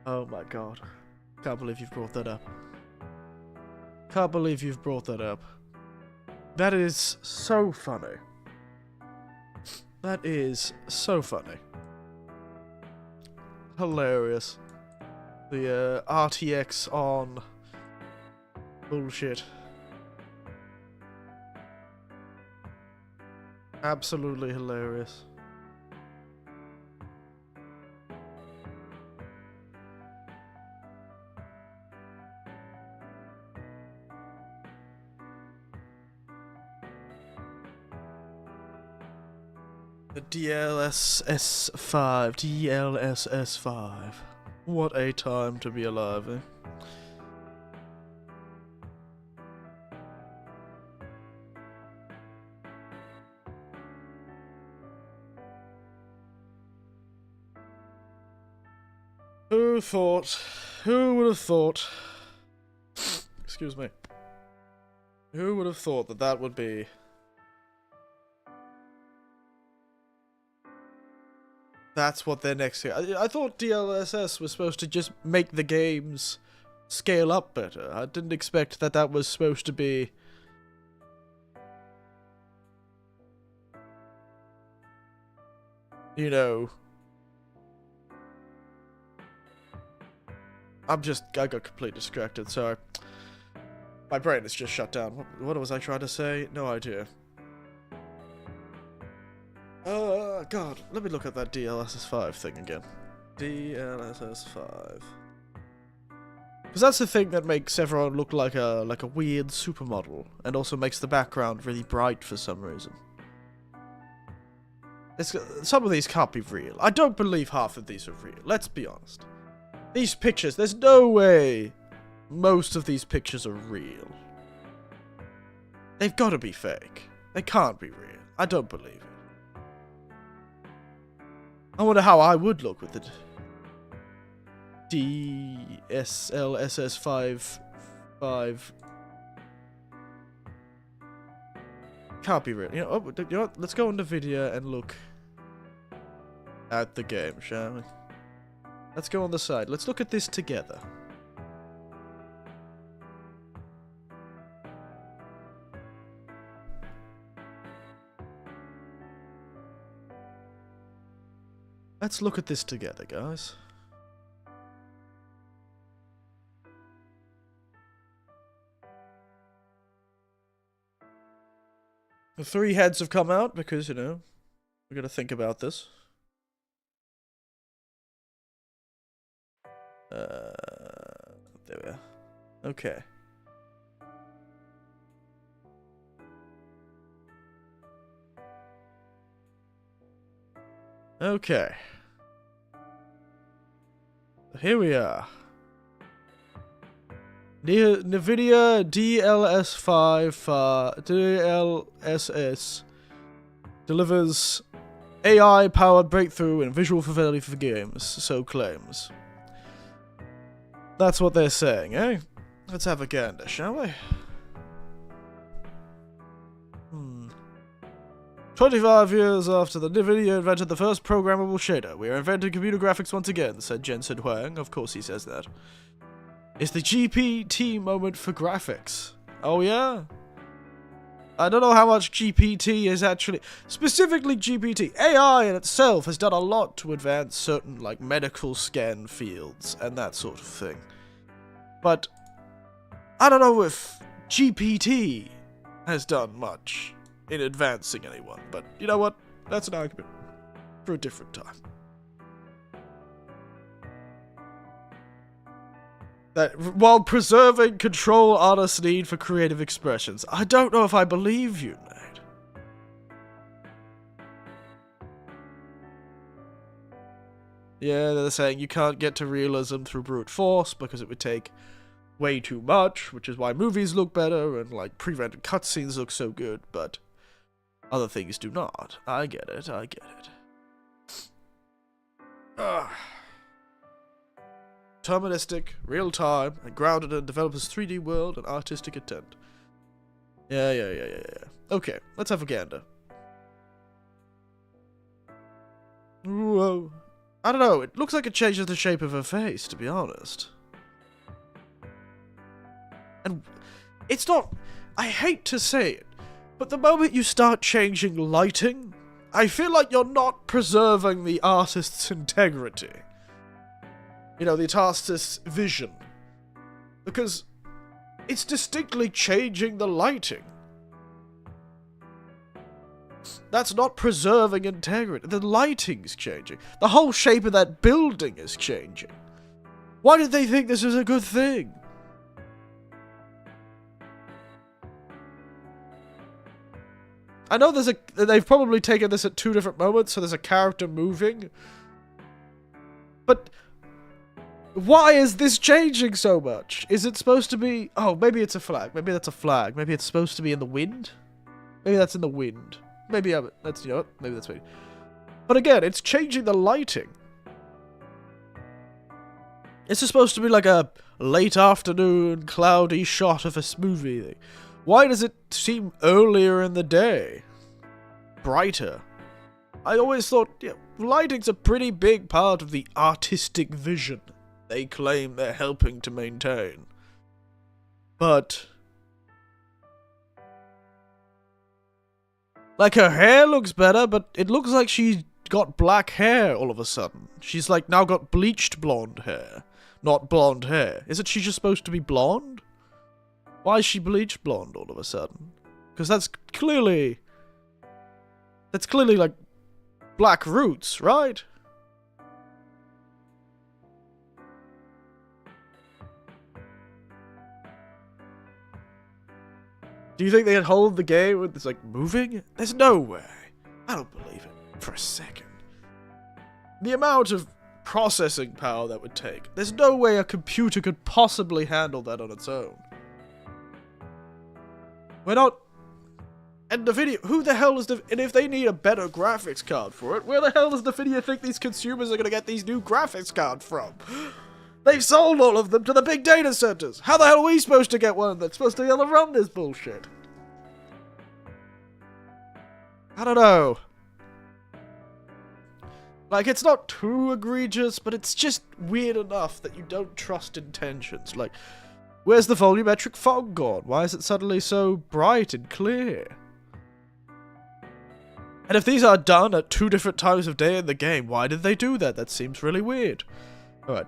Oh my god. Can't believe you've brought that up. Can't believe you've brought that up. That is so funny. That is so funny. Hilarious. The RTX on bullshit. Absolutely hilarious. The DLSS5. What a time to be alive, eh? Who would have thought, excuse me, who would have thought that that would be that's what their next thing. I thought DLSS was supposed to just make the games scale up better. I didn't expect that that was supposed to be, you know, I got completely distracted, sorry. My brain is just shut down. What was I trying to say? No idea. God, let me look at that DLSS5 thing again. DLSS5. Because that's the thing that makes everyone look like a weird supermodel, and also makes the background really bright for some reason. Some of these can't be real. I don't believe half of these are real, let's be honest. These pictures, there's no way most of these pictures are real. They've got to be fake. They can't be real. I don't believe it. I wonder how I would look with it. DSLSS5. Can't be real. You know what? Let's go into video and look at the game, shall we? Let's go on the side. Let's look at this together. Let's look at this together, guys. The 3 heads have come out because, you know, we gotta think about this. There we are. Okay. Okay. Here we are. NVIDIA DLSS delivers AI-powered breakthrough in visual fidelity for games, so claims. That's what they're saying, eh? Let's have a gander, shall we? 25 years after the NVIDIA invented the first programmable shader, we are inventing computer graphics once again, said Jensen Huang. Of course he says that. It's the GPT moment for graphics. Oh yeah? I don't know how much GPT is actually... Specifically GPT. AI in itself has done a lot to advance certain, like, medical scan fields and that sort of thing. But I don't know if GPT has done much in advancing anyone. But you know what? That's an argument for a different time. That while preserving control, honest need for creative expressions. I don't know if I believe you, Nate. Yeah, they're saying you can't get to realism through brute force because it would take way too much, which is why movies look better and, like, pre-rendered cutscenes look so good, but other things do not. I get it, I get it. Deterministic, real-time, and grounded in developers' 3D world and artistic intent. Yeah. Okay, let's have a gander. Whoa. I don't know, it looks like it changes the shape of her face, to be honest. And it's not... I hate to say it, But the moment you start changing lighting, I feel like you're not preserving the artist's integrity. You know, the artist's vision. Because it's distinctly changing the lighting. That's not preserving integrity. The lighting's changing. The whole shape of that building is changing. Why did they think this was a good thing? I know they've probably taken this at 2 different moments, so there's a character moving. But why is this changing so much? Is it supposed to be... Oh, maybe it's a flag. Maybe that's a flag. Maybe it's supposed to be in the wind? Maybe that's in the wind. Maybe that's, you know what? Maybe that's me. But again, it's changing the lighting. It's supposed to be like a late afternoon, cloudy shot of a movie thing. Why does it seem earlier in the day? Brighter. I always thought, yeah, lighting's a pretty big part of the artistic vision they claim they're helping to maintain. But... like, her hair looks better, but it looks like she got black hair all of a sudden. She's, like, now got bleached blonde hair. Not blonde hair. Isn't she just supposed to be blonde? Why is she bleached blonde all of a sudden? Because that's clearly... that's clearly, like, black roots, right? Do you think they'd hold the game with this, like, moving? There's no way. I don't believe it for a second. The amount of processing power that would take. There's no way a computer could possibly handle that on its own. We're not... and the video... who the hell is the... and if they need a better graphics card for it, where the hell does the video think these consumers are going to get these new graphics cards from? They've sold all of them to the big data centers. How the hell are we supposed to get one that's supposed to be able to run this bullshit? I don't know. Like, it's not too egregious, but it's just weird enough that you don't trust intentions. Like, where's the volumetric fog gone? Why is it suddenly so bright and clear? And if these are done at 2 different times of day in the game, why did they do that? That seems really weird. Alright.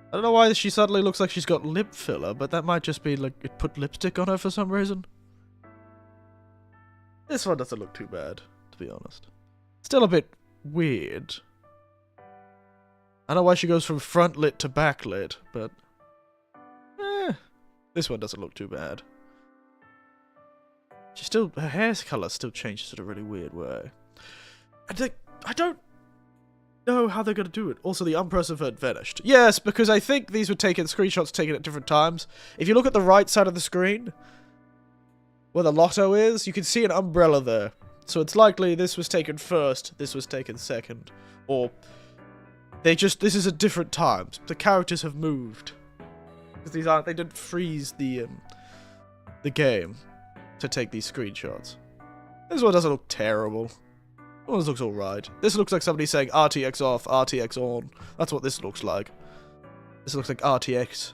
I don't know why she suddenly looks like she's got lip filler, but that might just be like it put lipstick on her for some reason. This one doesn't look too bad, to be honest. Still a bit weird. I don't know why she goes from front lit to back lit, but... this one doesn't look too bad. She still... her hair colour still changes in a really weird way. I don't know how they're going to do it. Also, the umbrella had vanished. Yes, because I think these were screenshots taken at different times. If you look at the right side of the screen, where the lotto is, you can see an umbrella there. So it's likely this was taken first, this was taken second. Or, this is at different times. The characters have moved. Because they didn't freeze the game to take these screenshots. This one doesn't look terrible. Well, this looks alright. This looks like somebody saying RTX off, RTX on. That's what this looks like. This looks like RTX.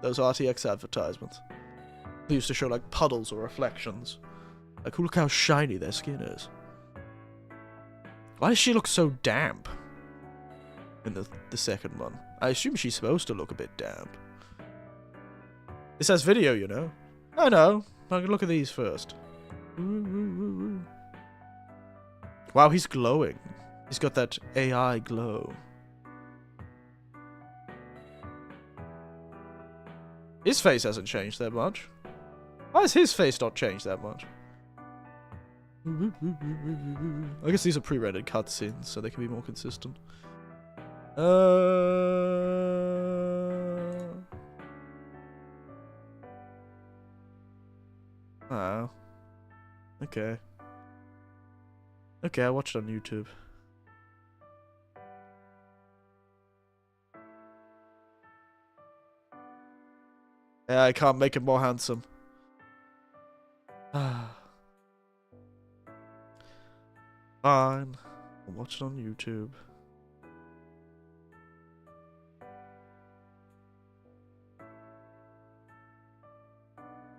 Those RTX advertisements. They used to show like puddles or reflections. Like, look how shiny their skin is. Why does she look so damp? In the second one. I assume she's supposed to look a bit damp. This has video, you know. I know. I can look at these first. Wow, he's glowing. He's got that AI glow. His face hasn't changed that much. Why has his face not changed that much? I guess these are pre-rendered cutscenes, so they can be more consistent. Oh. Okay. Okay, I watched it on YouTube. Yeah, I can't make it more handsome. Fine. I'll watch it on YouTube.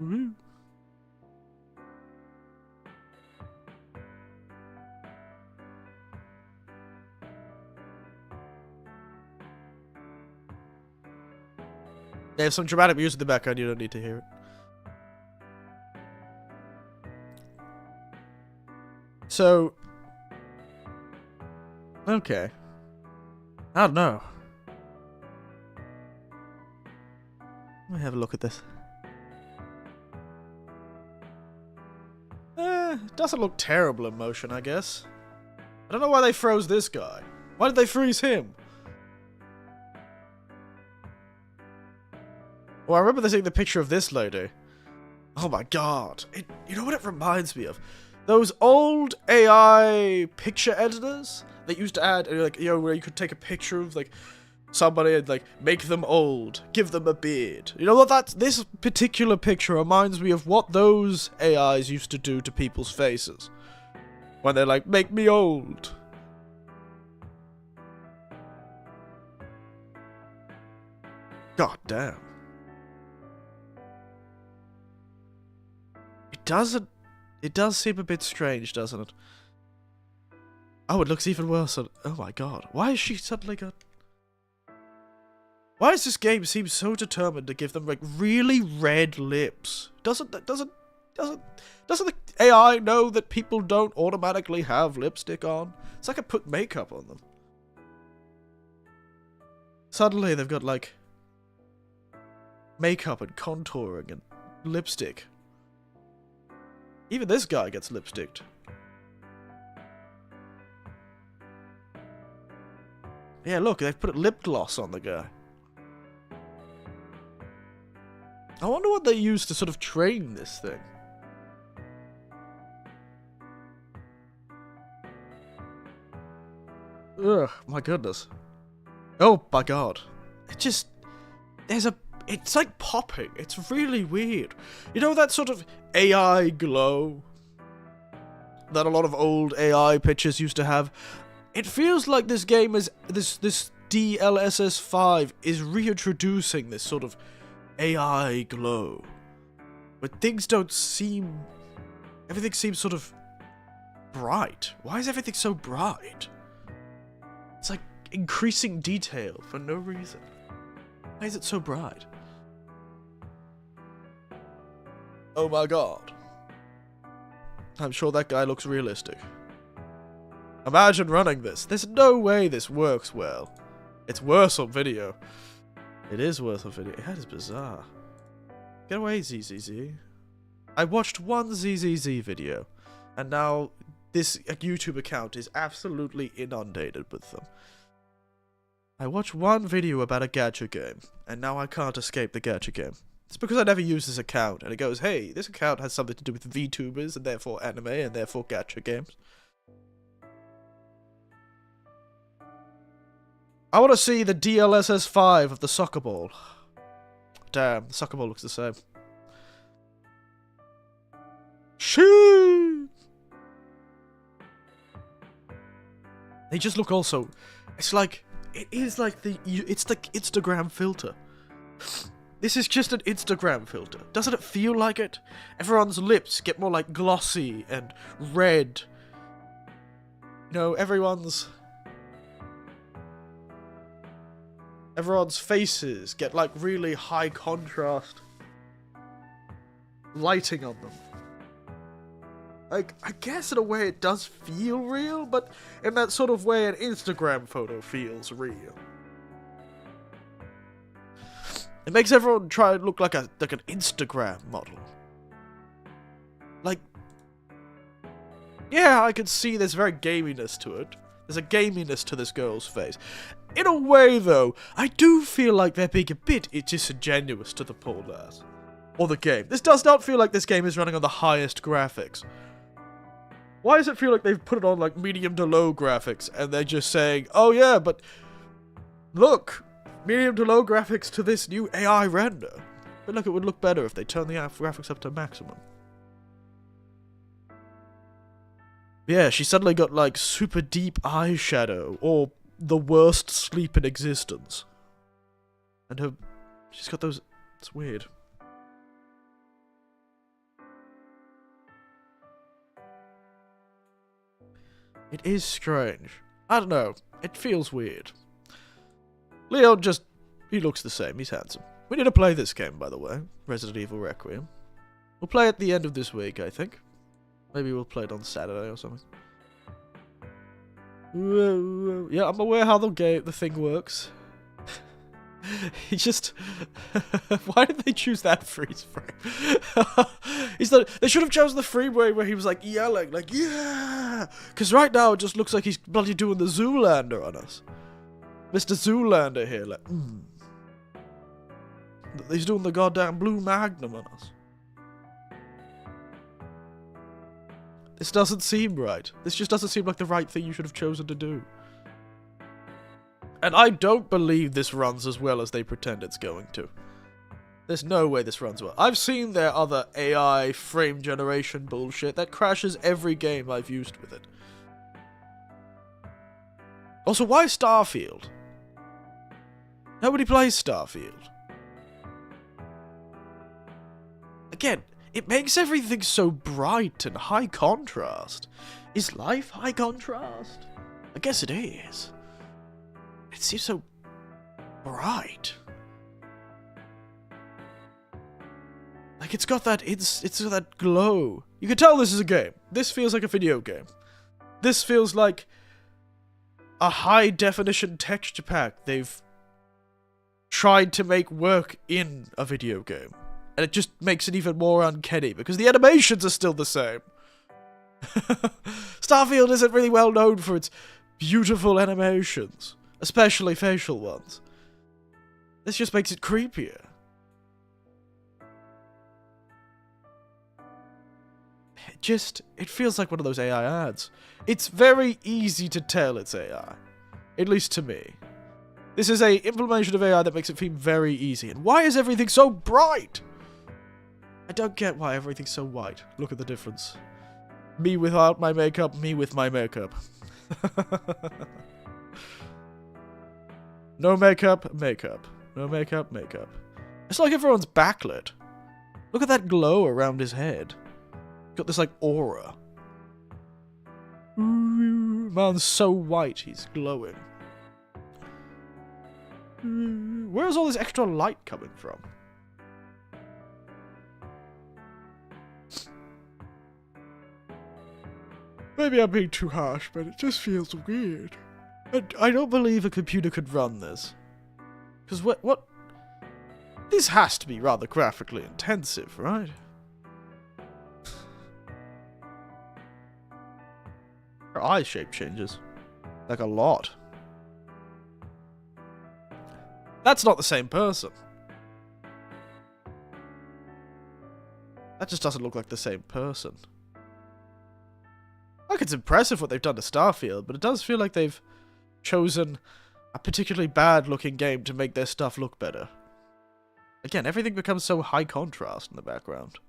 Woo. There's some dramatic music in the background, you don't need to hear it. So... okay. I don't know. Let me have a look at this. It doesn't look terrible in motion, I guess. I don't know why they froze this guy. Why did they freeze him? Well, I remember seeing the picture of this lady. Oh my god. You know what it reminds me of? Those old AI picture editors that used to add, like, you know, where you could take a picture of, like, somebody and, like, make them old, give them a beard. You know what, this particular picture reminds me of what those AIs used to do to people's faces. When they're like, make me old. God damn. It does seem a bit strange, doesn't it? Oh, it looks even worse. Oh my god. Why is she suddenly got... why does this game seem so determined to give them, like, really red lips? Doesn't the AI know that people don't automatically have lipstick on? It's like I put makeup on them. Suddenly they've got, like, makeup and contouring and lipstick. Even this guy gets lipsticked. Yeah, look, they've put lip gloss on the guy. I wonder what they use to sort of train this thing. Ugh, my goodness. Oh my god. It just... it's like popping. It's really weird. You know that sort of AI glow that a lot of old AI pictures used to have? It feels like this game is... This DLSS 5 is reintroducing this sort of AI glow. But things don't seem... everything seems sort of bright. Why is everything so bright? It's like increasing detail for no reason. Why is it so bright? Oh my god. I'm sure that guy looks realistic. Imagine running this. There's no way this works well. It's worse on video. It is worse on video. That is bizarre. Get away, ZZZ. I watched one ZZZ video, and now this YouTube account is absolutely inundated with them. I watched one video about a gacha game, and now I can't escape the gacha game. It's because I never use this account, and it goes, hey, this account has something to do with VTubers, and therefore anime, and therefore gacha games. I want to see the DLSS 5 of the soccer ball. Damn, the soccer ball looks the same. Shoo! They just look also... it's like... it is like the... it's the Instagram filter. This is just an Instagram filter. Doesn't it feel like it? Everyone's lips get more like glossy and red. You know, everyone's faces get like really high contrast lighting on them. Like, I guess in a way it does feel real, but in that sort of way an Instagram photo feels real. It makes everyone try to look like an Instagram model. Like, yeah, I can see there's very gaminess to it. There's a gaminess to this girl's face. In a way, though, I do feel like they're being a bit disingenuous to the poor lass. Or the game. This does not feel like this game is running on the highest graphics. Why does it feel like they've put it on, like, medium to low graphics, and they're just saying, oh yeah, but look, medium to low graphics to this new AI render. But look, it would look better if they turned the graphics up to maximum. Yeah, she suddenly got, like, super deep eyeshadow, or the worst sleep in existence. And she's got those, it's weird. It is strange. I don't know. It feels weird. Leon just... he looks the same. He's handsome. We need to play this game, by the way. Resident Evil Requiem. We'll play it at the end of this week, I think. Maybe we'll play it on Saturday or something. Yeah, I'm aware how the thing works. He just... why did they choose that freeze frame? They should have chosen the frame where he was like yelling, like, yeah! Because right now it just looks like he's bloody doing the Zoolander on us. Mr. Zoolander here, like, He's doing the goddamn blue magnum on us. This doesn't seem right. This just doesn't seem like the right thing you should have chosen to do. And I don't believe this runs as well as they pretend it's going to. There's no way this runs well. I've seen their other AI frame generation bullshit that crashes every game I've used with it. Also, why Starfield? Nobody plays Starfield. Again, it makes everything so bright and high contrast. Is life high contrast? I guess it is. It seems so bright. Like it's got that that glow. You can tell this is a game. This feels like a video game. This feels like a high definition texture pack they've tried to make work in a video game. And it just makes it even more uncanny because the animations are still the same. Starfield isn't really well known for its beautiful animations. Especially facial ones. This just makes it creepier. It feels like one of those AI ads. It's very easy to tell it's AI. At least to me. This is a implementation of AI that makes it seem very easy. And why is everything so bright? I don't get why everything's so white. Look at the difference. Me without my makeup, me with my makeup. No makeup, makeup. No makeup, makeup. It's like everyone's backlit. Look at that glow around his head. Got this, like, aura. Man's so white, he's glowing. Where's all this extra light coming from? Maybe I'm being too harsh, but it just feels weird. I don't believe a computer could run this. Because what? This has to be rather graphically intensive, right? Her eye shape changes. Like a lot. That's not the same person. That just doesn't look like the same person. Like, it's impressive what they've done to Starfield, but it does feel like they've chosen a particularly bad-looking game to make their stuff look better. Again, everything becomes so high contrast in the background.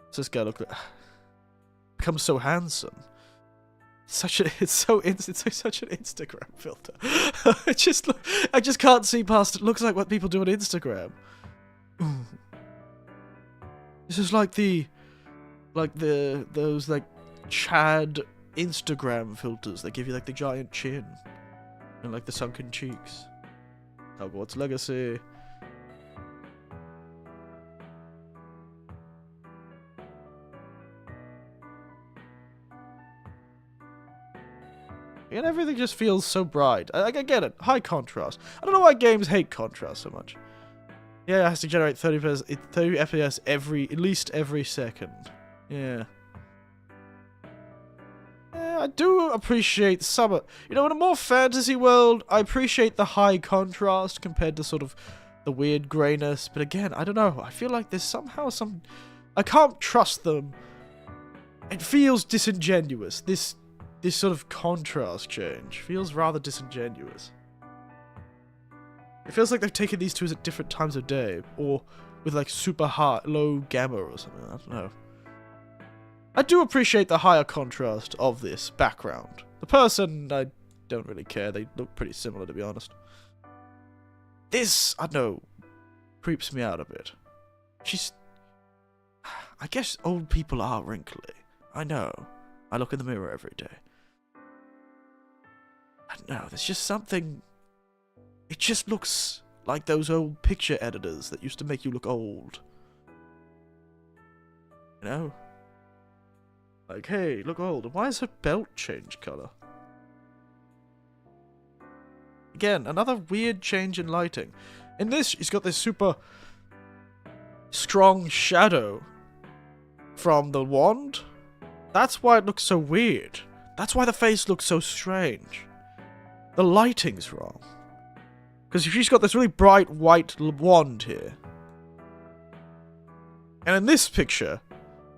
Does this guy look like... becomes so handsome. It's such an Instagram filter. I just can't see past it. Looks like what people do on Instagram. This is like those Chad Instagram filters that give you like the giant chin and like the sunken cheeks. Hogwarts Legacy. And everything just feels so bright. I get it. High contrast. I don't know why games hate contrast so much. Yeah, it has to generate 30 FPS at least every second. Yeah. I do appreciate some... in a more fantasy world, I appreciate the high contrast compared to sort of the weird grayness. But again, I don't know. I feel like there's somehow some... I can't trust them. It feels disingenuous. This sort of contrast change feels rather disingenuous. It feels like they've taken these two at different times of day, or with like super high, low gamma or something, I don't know. I do appreciate the higher contrast of this background. The person, I don't really care, they look pretty similar to be honest. This, I don't know, creeps me out a bit. I guess old people are wrinkly. I know. I look in the mirror every day. I don't know, there's just something... It just looks like those old picture editors that used to make you look old. You know? Like, hey, look old. Why has her belt changed colour? Again, another weird change in lighting. In this, she's got this super strong shadow from the wand. That's why it looks so weird. That's why the face looks so strange. The lighting's wrong. Because she's got this really bright white wand here. And in this picture,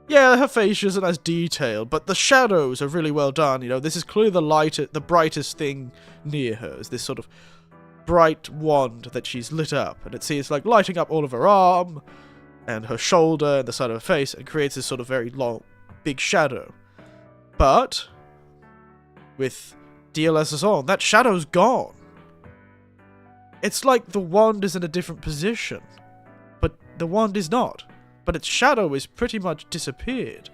yeah, her face isn't as detailed, but the shadows are really well done. You know, this is clearly the brightest thing near her, is this sort of bright wand that she's lit up. And it's like lighting up all of her arm, and her shoulder, and the side of her face, and creates this sort of very long, big shadow. But, with DLSS on, that shadow's gone. It's like the wand is in a different position, but the wand is not. But its shadow is pretty much disappeared.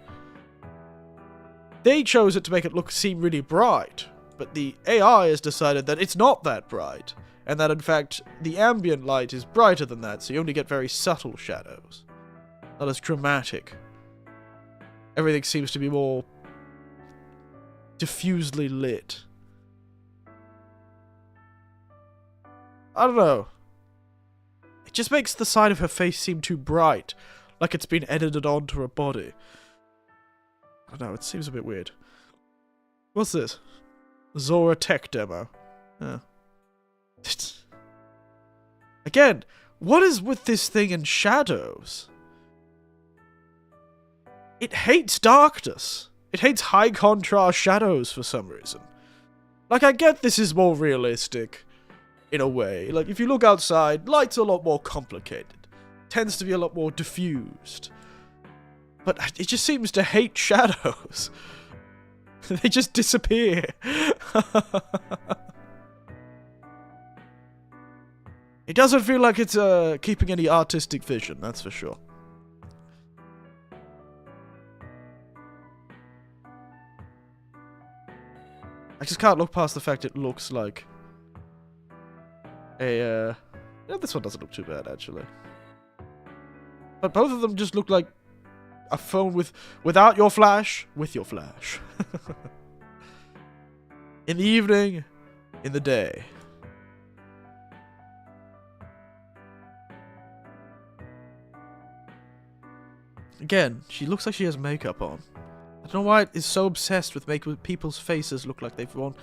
They chose it to make it seem really bright, but the AI has decided that it's not that bright, and that in fact the ambient light is brighter than that, so you only get very subtle shadows. Not as dramatic. Everything seems to be more diffusely lit. I don't know. It just makes the side of her face seem too bright. Like it's been edited onto her body. I don't know, it seems a bit weird. What's this? Zora Tech demo. Yeah. Again, what is with this thing in shadows? It hates darkness. It hates high contrast shadows for some reason. Like, I get this is more realistic, in a way. Like, if you look outside, light's a lot more complicated. Tends to be a lot more diffused. But it just seems to hate shadows. They just disappear. It doesn't feel like it's keeping any artistic vision, that's for sure. I just can't look past the fact it looks like a, yeah, this one doesn't look too bad, actually. But both of them just look like a phone without your flash, with your flash. In the evening, in the day. Again, she looks like she has makeup on. I don't know why it is so obsessed with making people's faces look like they've worn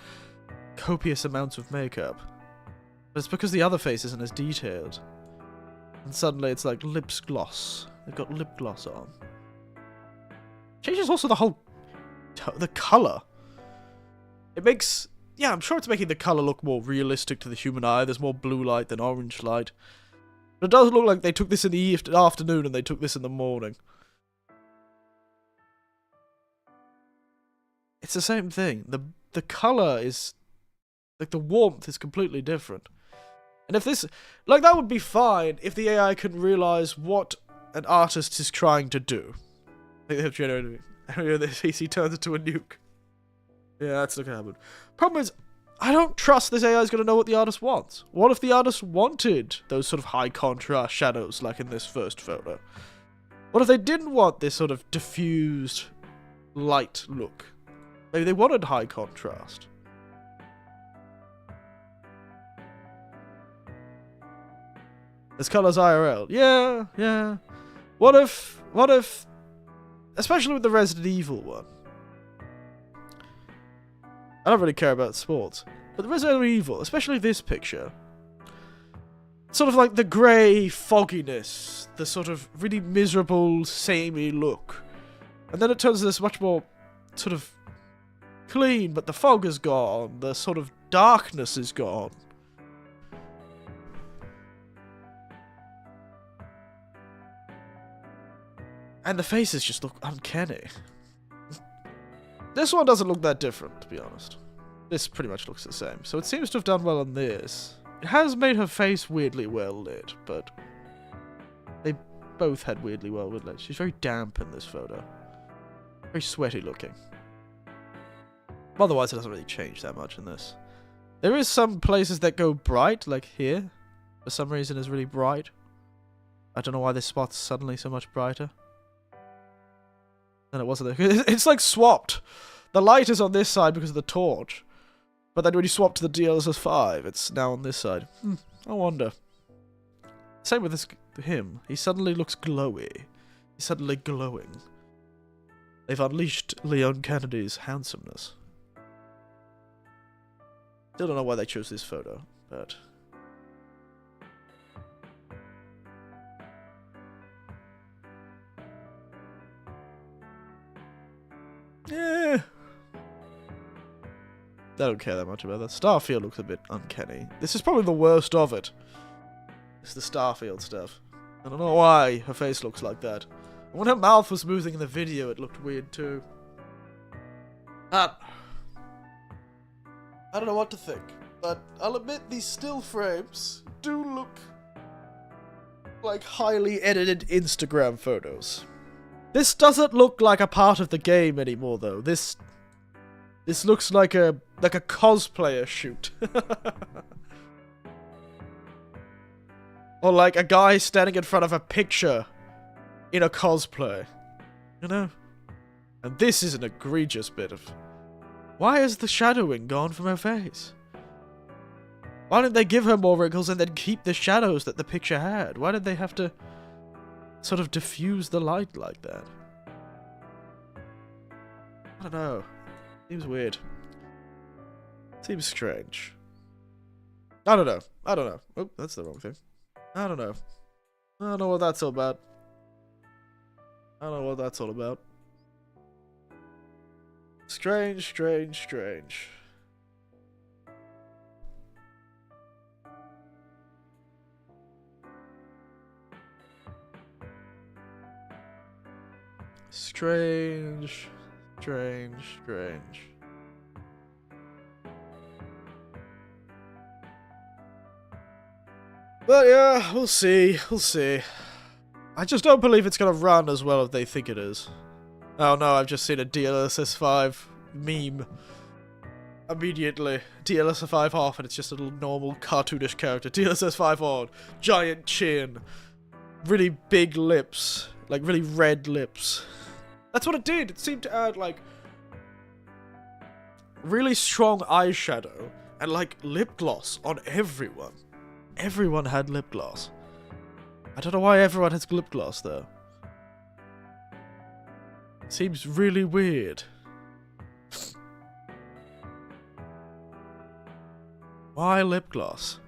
copious amounts of makeup. But it's because the other face isn't as detailed. And suddenly it's like lips gloss. They've got lip gloss on. Changes also the whole... the colour. It makes... yeah, I'm sure it's making the colour look more realistic to the human eye. There's more blue light than orange light. But it does look like they took this in the afternoon and they took this in the morning. It's the same thing. The colour is... like, the warmth is completely different. And if this... like, that would be fine if the AI couldn't realise what an artist is trying to do. I think they have generated... this PC turns into a nuke. Yeah, that's not gonna happen. Problem is, I don't trust this AI is gonna know what the artist wants. What if the artist wanted those sort of high contrast shadows like in this first photo? What if they didn't want this sort of diffused light look? Maybe they wanted high contrast. This color's IRL. Yeah, yeah. What if, especially with the Resident Evil one. I don't really care about sports. But the Resident Evil, especially this picture, sort of like the grey fogginess, the sort of really miserable, samey look. And then it turns to this much more sort of clean, but the fog is gone, the sort of darkness is gone. And the faces just look uncanny. This one doesn't look that different, to be honest. This pretty much looks the same. So it seems to have done well on this. It has made her face weirdly well lit, but they both had weirdly well lit. She's very damp in this photo. Very sweaty looking. Otherwise, it doesn't really change that much in this. There is some places that go bright, like here. For some reason, it's really bright. I don't know why this spot's suddenly so much brighter than it was. It's like swapped. The light is on this side because of the torch. But then when you swap to the DLSS 5, it's now on this side. I wonder. Same with him. He suddenly looks glowy. He's suddenly glowing. They've unleashed Leon Kennedy's handsomeness. Still don't know why they chose this photo, but... yeah. I don't care that much about that. Starfield looks a bit uncanny. This is probably the worst of it. It's the Starfield stuff. I don't know why her face looks like that. And when her mouth was moving in the video, it looked weird too. I don't know what to think. But I'll admit these still frames do look like highly edited Instagram photos. This doesn't look like a part of the game anymore, though. This looks like a cosplayer shoot. Or like a guy standing in front of a picture in a cosplay. You know? And this is an egregious bit of... why is the shadowing gone from her face? Why didn't they give her more wrinkles and then keep the shadows that the picture had? Why did they have to sort of diffuse the light like that? I don't know. Seems weird. Seems strange. I don't know. Oh, that's the wrong thing. I don't know. I don't know what that's all about. Strange. Strange. But yeah, we'll see. I just don't believe it's gonna run as well as they think it is. Oh no, I've just seen a DLSS 5 meme. Immediately, DLSS 5 off, and it's just a little normal cartoonish character. DLSS 5 on, giant chin, really big lips, like really red lips. That's what it did. It seemed to add like really strong eyeshadow and like lip gloss on everyone. Everyone had lip gloss. I don't know why everyone has lip gloss though. Seems really weird. Why lip gloss?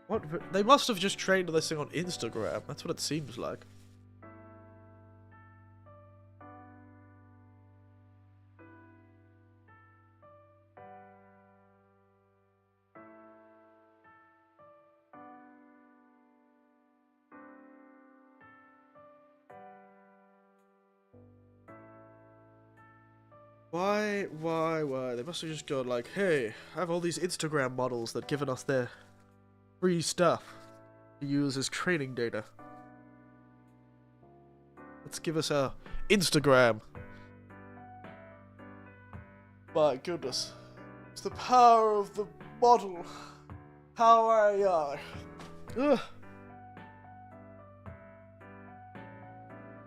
What? They must have just trained this thing on Instagram. That's what it seems like. Why? They must have just gone like, hey, I have all these Instagram models that given us their free stuff to use as training data. Let's give us our Instagram. My goodness. It's the power of the model. Power AI. Ugh.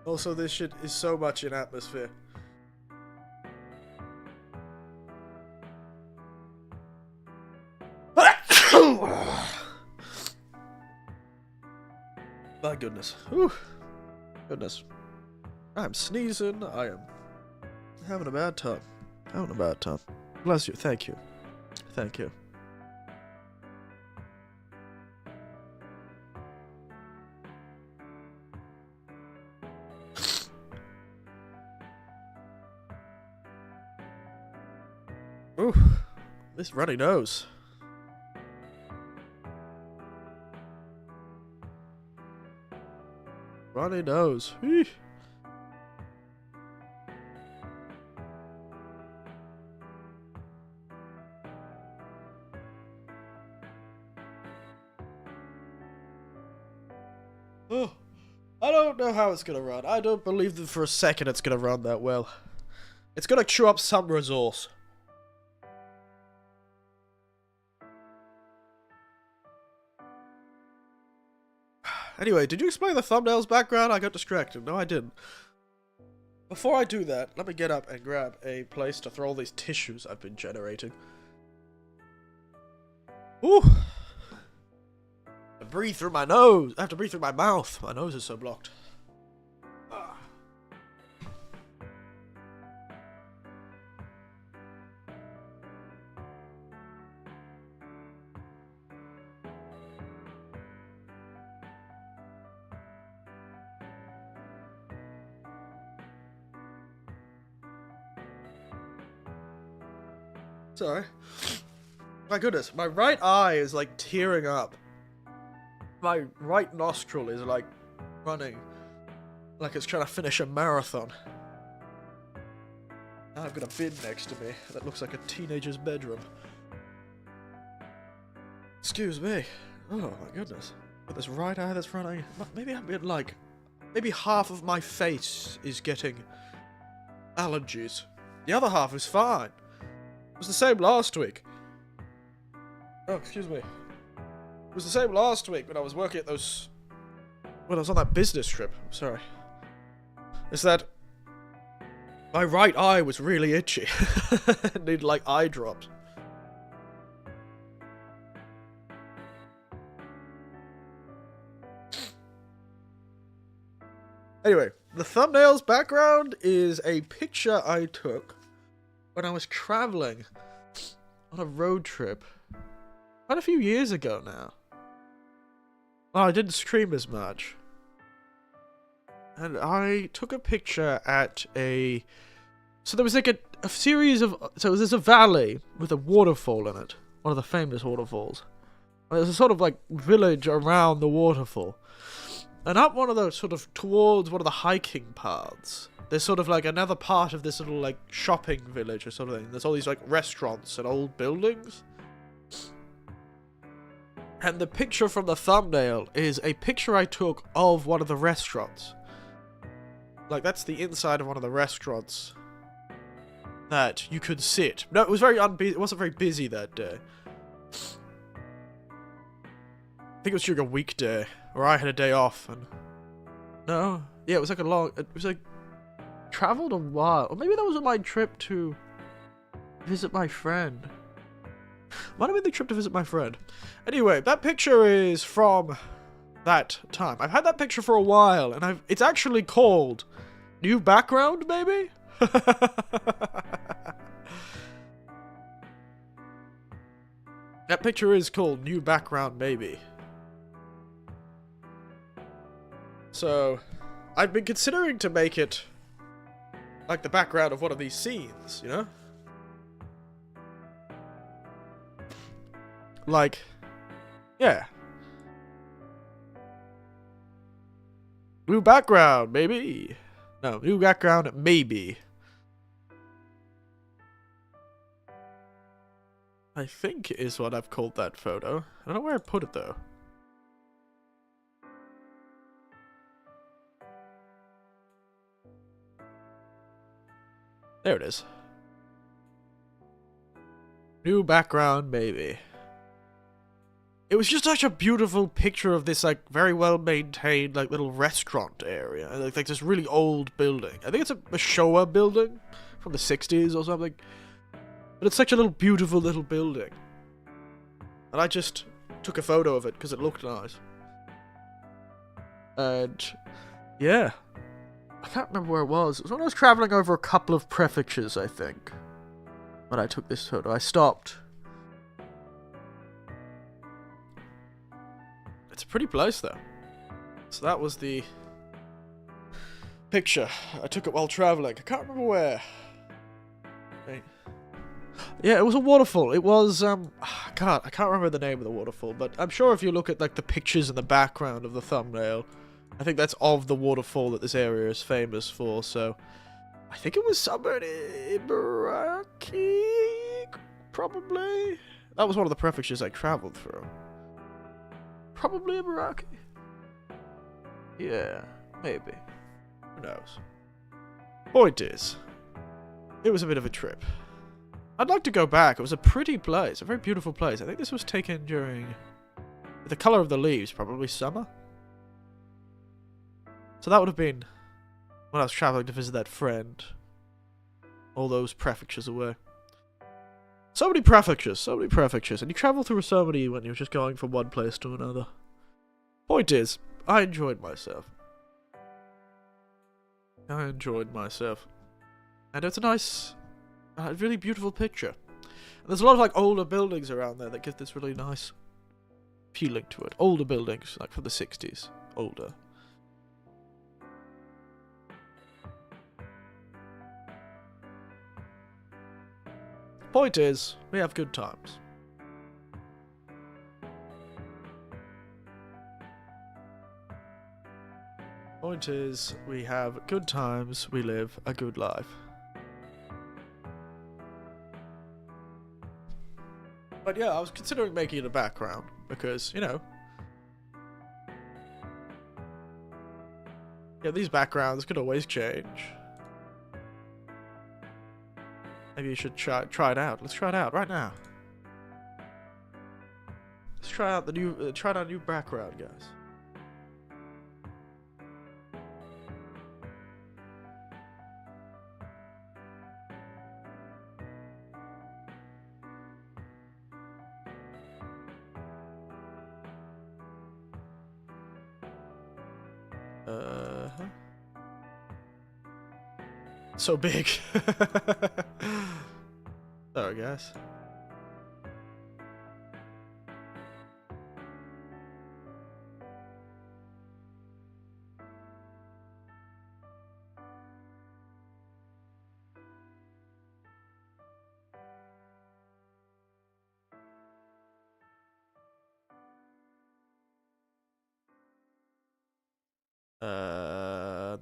Also, this shit is so much in atmosphere. My goodness. Whew. Goodness. I'm sneezing. I am having a bad time. Bless you. Thank you. Ooh. This runny nose. runny nose. Eesh. Oh, I don't know how it's gonna run. I don't believe that for a second it's gonna run that well. It's gonna chew up some resource. Anyway, did you explain the thumbnail's background? I got distracted. No, I didn't. Before I do that, let me get up and grab a place to throw all these tissues I've been generating. Ooh! I breathe through my nose. I have to breathe through my mouth. My nose is so blocked. Ah. Sorry. My goodness, my right eye is like tearing up. My right nostril is like running like it's trying to finish a marathon. Now I've got a bin next to me that looks like a teenager's bedroom. Excuse me. Oh my goodness. With this right eye that's running. Maybe I'm in like... Maybe half of my face is getting allergies. The other half is fine. It was the same last week. Oh, excuse me. It was the same last week when I was working at those... When I was on that business trip. I'm sorry. Is that... My right eye was really itchy. Needed like eye drops. Anyway, the thumbnail's background is a picture I took when I was traveling on a road trip quite a few years ago now. Well, I didn't stream as much. And I took a picture at a... So there was like a series of... So there's a valley with a waterfall in it. One of the famous waterfalls. And there's a sort of like village around the waterfall. And up one of those sort of towards one of the hiking paths, there's sort of like another part of this little like shopping village or sort of thing. There's all these like restaurants and old buildings. And the picture from the thumbnail is a picture I took of one of the restaurants. Like that's the inside of one of the restaurants that you could sit. No, it was very unbusy. It wasn't very busy that day. I think it was during a weekday, or I had a day off, and... No? Yeah, it was like a long... It was like... Traveled a while. Or maybe that was on my trip to... visit my friend. Might have been the trip to visit my friend. Anyway, that picture is from... that time. I've had that picture for a while, and it's actually called... New background, maybe? That picture is called New Background, maybe. So, I've been considering to make it like the background of one of these scenes, you know? Like, yeah. New background, maybe. No, new background, maybe. I think is what I've called that photo. I don't know where I put it, though. There it is. New background, maybe. It was just such a beautiful picture of this, like, very well-maintained, like, little restaurant area. Like this really old building. I think it's a Showa building from the 60s or something. But it's such a little beautiful little building. And I just took a photo of it because it looked nice. And, yeah. I can't remember where it was. It was when I was traveling over a couple of prefectures, I think. When I took this photo. I stopped. It's a pretty place, though. So that was the picture. I took it while traveling. I can't remember where. Right. Yeah, it was a waterfall. It was, God, I can't remember the name of the waterfall, but I'm sure if you look at, like, the pictures in the background of the thumbnail, I think that's of the waterfall that this area is famous for, so... I think it was somewhere in Ibaraki, probably? That was one of the prefectures I travelled through. Probably Ibaraki? Yeah, maybe. Who knows? Point is, it was a bit of a trip. I'd like to go back. It was a pretty place, a very beautiful place. I think this was taken during the colour of the leaves, probably summer. So that would have been when I was travelling to visit that friend. All those prefectures away. So many prefectures, and you travel through so many when you're just going from one place to another. Point is, I enjoyed myself. And it's a nice, really beautiful picture. And there's a lot of like older buildings around there that give this really nice feeling to it. Older buildings, like from the 60s. Older. Point is, we have good times. Point is, we have good times, we live a good life. But yeah, I was considering making it a background, because, you know... Yeah, these backgrounds could always change. Maybe you should try it out. Let's try it out right now. Let's try out the new new background, guys. So big. Sorry, guys.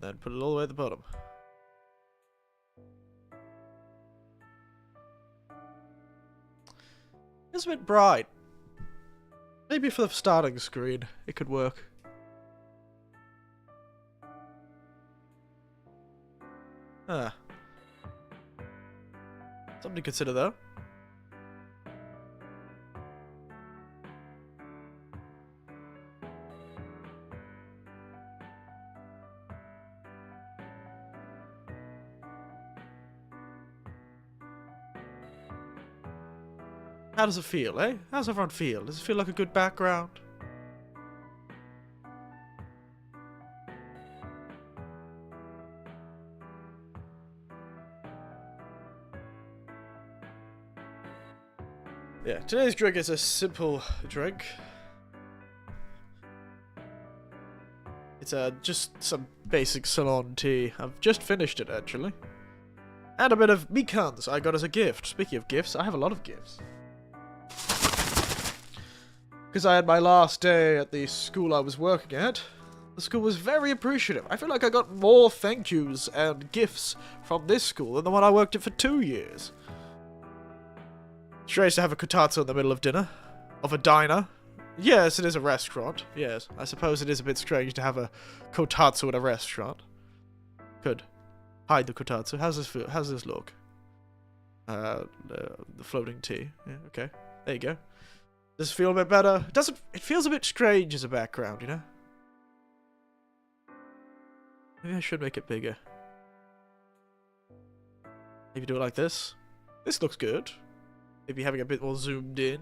Then put it all the way at the bottom. It's a bit bright. Maybe for the starting screen, it could work. Ah. Something to consider, though. How does it feel, eh? How does everyone feel? Does it feel like a good background? Yeah, today's drink is a simple drink. It's just some basic Ceylon tea. I've just finished it, actually. And a bit of mekans I got as a gift. Speaking of gifts, I have a lot of gifts. Because I had my last day at the school I was working at. The school was very appreciative. I feel like I got more thank yous and gifts from this school than the one I worked at for 2 years. Strange to have a Kotatsu in the middle of dinner. Of a diner. Yes, it is a restaurant. Yes, I suppose it is a bit strange to have a Kotatsu at a restaurant. Could hide the Kotatsu. How's this feel? How's this look? The floating tea. Yeah, okay. There you go. Does it feel a bit better? It feels a bit strange as a background, you know? Maybe I should make it bigger. Maybe do it like this. This looks good. Maybe having a bit more zoomed in.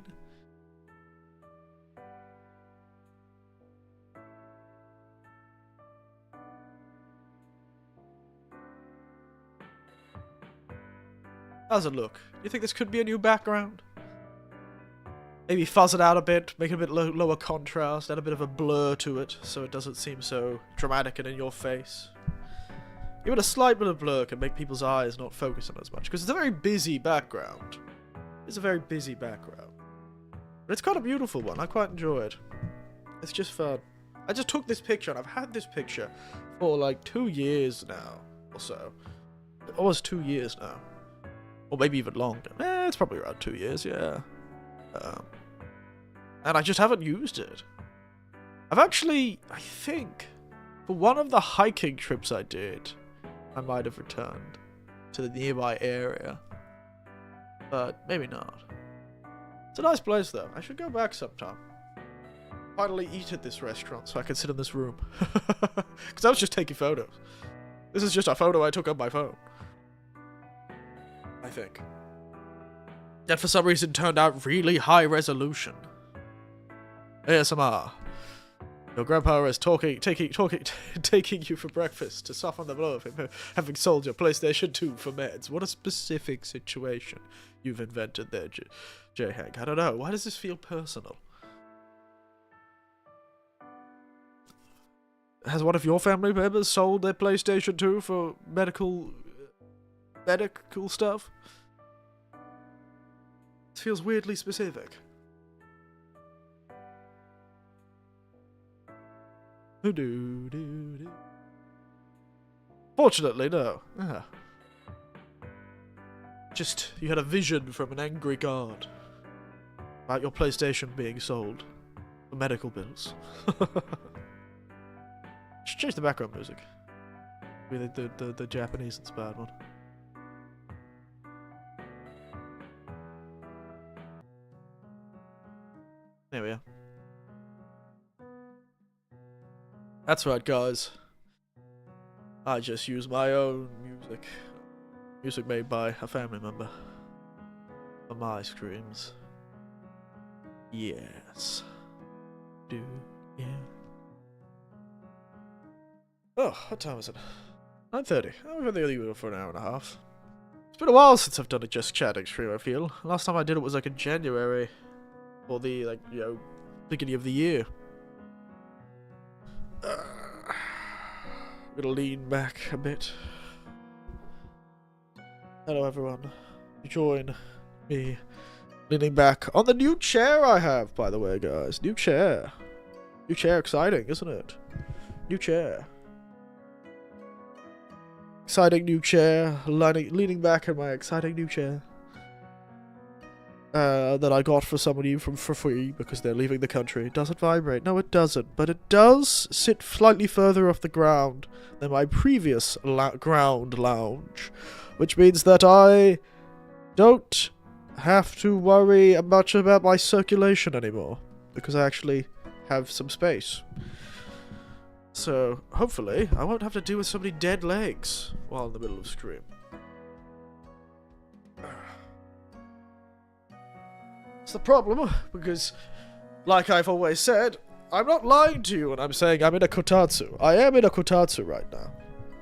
How's it look? Do you think this could be a new background? Maybe fuzz it out a bit, make it a bit lower contrast, add a bit of a blur to it, so it doesn't seem so dramatic and in your face. Even a slight bit of blur can make people's eyes not focus on as much, because it's a very busy background. It's a very busy background. But it's quite a beautiful one, I quite enjoy it. It's just fun. I just took this picture, and I've had this picture for like 2 years now, or so. Almost 2 years now. Or maybe even longer. It's probably around 2 years, yeah. And I just haven't used it. I've actually, I think, for one of the hiking trips I did, I might have returned to the nearby area. But maybe not. It's a nice place, though. I should go back sometime. Finally eat at this restaurant so I can sit in this room. Because I was just taking photos. This is just a photo I took on my phone. I think. That for some reason turned out really high resolution. ASMR. Your grandpa is taking you for breakfast to soften the blow of him having sold your PlayStation 2 for meds. What a specific situation you've invented there, J-Hank. I don't know. Why does this feel personal? Has one of your family members sold their PlayStation 2 for medical stuff? This feels weirdly specific. Fortunately, no. Just, you had a vision from an angry god about your PlayStation being sold for medical bills. Should change the background music. Maybe the Japanese inspired one. There we are. That's right, guys. I just use my own music. Music made by a family member. For my screams. Yes. Yeah. Oh, what time is it? 9:30. Oh, we've been there for an hour and a half. It's been a while since I've done a Just Chatting stream, I feel. Last time I did it was like in January. Or the, beginning of the year. I'm gonna lean back a bit. Hello everyone. Join me leaning back on the new chair I have, by the way, guys. New chair. New chair, exciting, isn't it? New chair. Exciting new chair. Leaning back in my exciting new chair. That I got for somebody for free because they're leaving the country. Does it vibrate? No, it doesn't. But it does sit slightly further off the ground than my previous ground lounge. Which means that I don't have to worry much about my circulation anymore. Because I actually have some space. So, hopefully, I won't have to deal with so many dead legs while in the middle of stream. It's the problem, because, like I've always said, I'm not lying to you when I'm saying I'm in a Kotatsu. I am in a Kotatsu right now.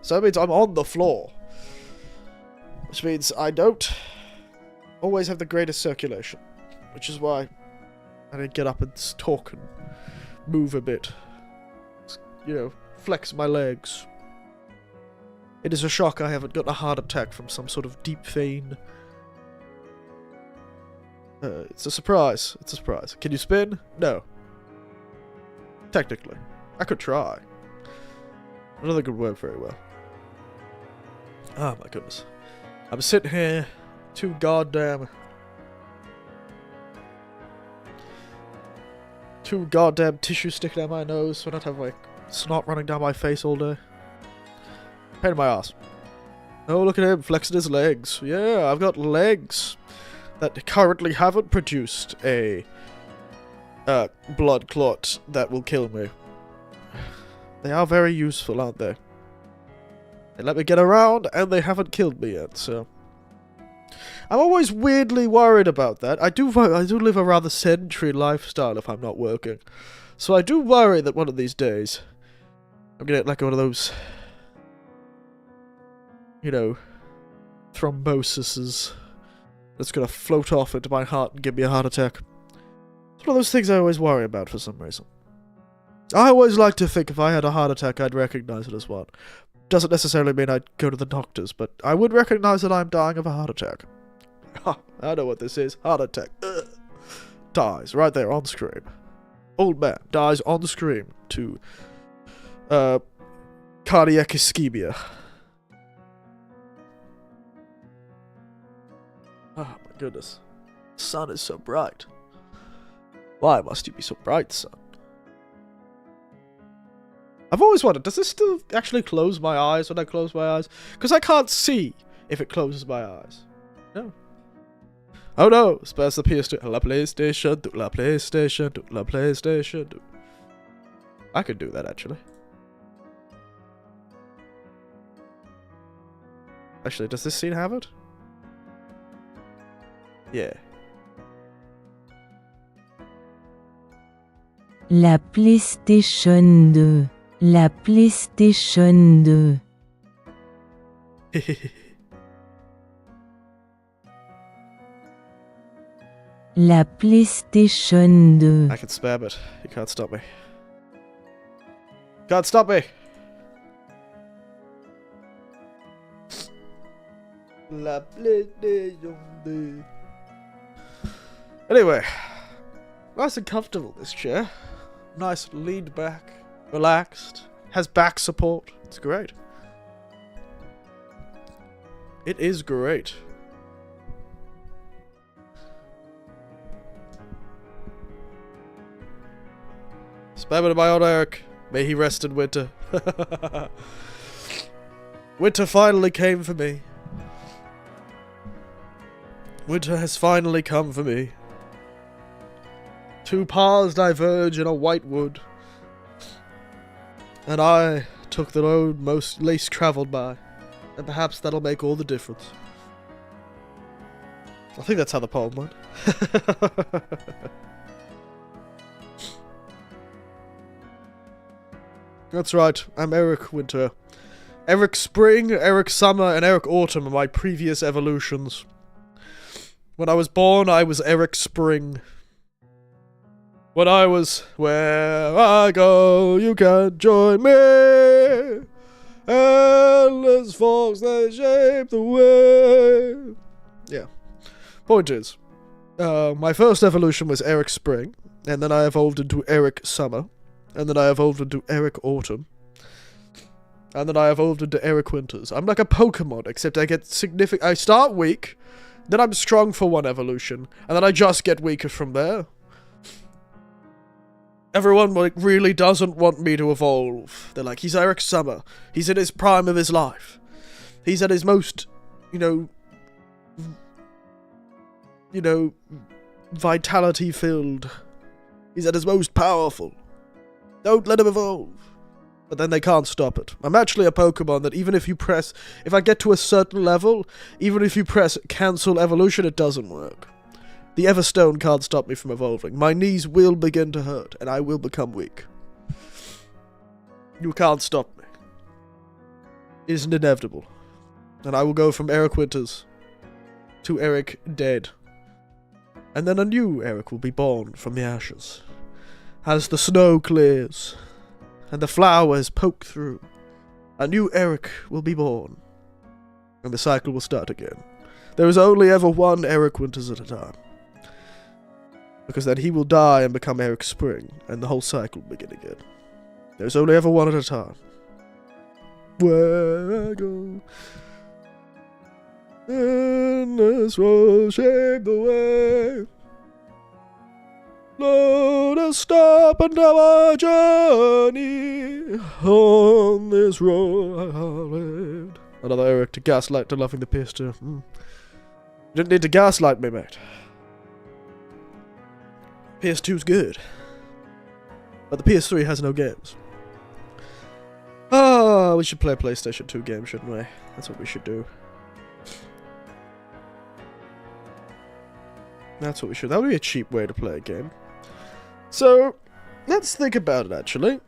So that means I'm on the floor. Which means I don't always have the greatest circulation. Which is why I didn't get up and talk and move a bit. Flex my legs. It is a shock I haven't gotten a heart attack from some sort of deep vein. It's a surprise. It's a surprise. Can you spin? No. Technically. I could try. I don't think it would work very well. Oh my goodness. I'm sitting here, too goddamn tissue sticking out my nose so I don't have like snot running down my face all day. Pain in my ass. Oh, look at him flexing his legs. Yeah, I've got legs that currently haven't produced a blood clot that will kill me. They are very useful, aren't they? They let me get around, and they haven't killed me yet, so... I'm always weirdly worried about that. I do live a rather sedentary lifestyle if I'm not working. So I do worry that one of these days, I'm gonna get like one of those, thrombosises that's gonna float off into my heart and give me a heart attack. It's one of those things I always worry about for some reason. I always like to think if I had a heart attack, I'd recognize it as one. Doesn't necessarily mean I'd go to the doctors, but I would recognize that I'm dying of a heart attack. Ha! I know what this is. Heart attack. Ugh. Dies right there on screen. Old man dies on the screen to cardiac ischemia. Oh my goodness. The sun is so bright. Why must you be so bright, sun? I've always wondered, does this still actually close my eyes when I close my eyes? Because I can't see if it closes my eyes. No. Oh no! Spares the PS2. La PlayStation, do la PlayStation, do la PlayStation, do. I could do that actually. Actually, does this scene have it? Yeah. La PlayStation 2. La PlayStation 2. La PlayStation 2. I can spam it. You can't stop me. Can't stop me! La PlayStation 2. Anyway. Nice and comfortable, this chair. Nice leaned back. Relaxed. Has back support. It's great. It is great. Spam it by old Eric. May he rest in winter. Winter finally came for me. Winter has finally come for me. Two paths diverge in a white wood, and I took the road most least travelled by, and perhaps that'll make all the difference. I think that's how the poem went. That's right, I'm Eric Winter. Eric Spring, Eric Summer, and Eric Autumn are my previous evolutions. When I was born, I was Eric Spring. When I was where I go, you can join me. Endless forks that shape the way. Yeah. Point is, my first evolution was Eric Spring, and then I evolved into Eric Summer, and then I evolved into Eric Autumn, and then I evolved into Eric Winters. I'm like a Pokemon, except I get significant. I start weak, then I'm strong for one evolution, and then I just get weaker from there. Everyone really doesn't want me to evolve. They're like, he's Eric Summer. He's in his prime of his life. He's at his most, vitality filled. He's at his most powerful. Don't let him evolve. But then they can't stop it. I'm actually a Pokemon that even if you press, if I get to a certain level, even if you press cancel evolution, it doesn't work. The Everstone can't stop me from evolving. My knees will begin to hurt, and I will become weak. You can't stop me. It is inevitable. And I will go from Eric Winters to Eric Dead. And then a new Eric will be born from the ashes. As the snow clears, and the flowers poke through, a new Eric will be born. And the cycle will start again. There is only ever one Eric Winters at a time. Because then he will die and become Eric Spring, and the whole cycle will begin again. There's only ever one at a time. Where I go, and this will shape the way. Let us stop and our journey on this road. Another Eric to gaslight to loving the PS2. You didn't need to gaslight me, mate. PS2's good. But the PS3 has no games. Ah, we should play a PlayStation 2 game, shouldn't we? That's what we should do. That's what we should. That would be a cheap way to play a game. So, let's think about it, actually.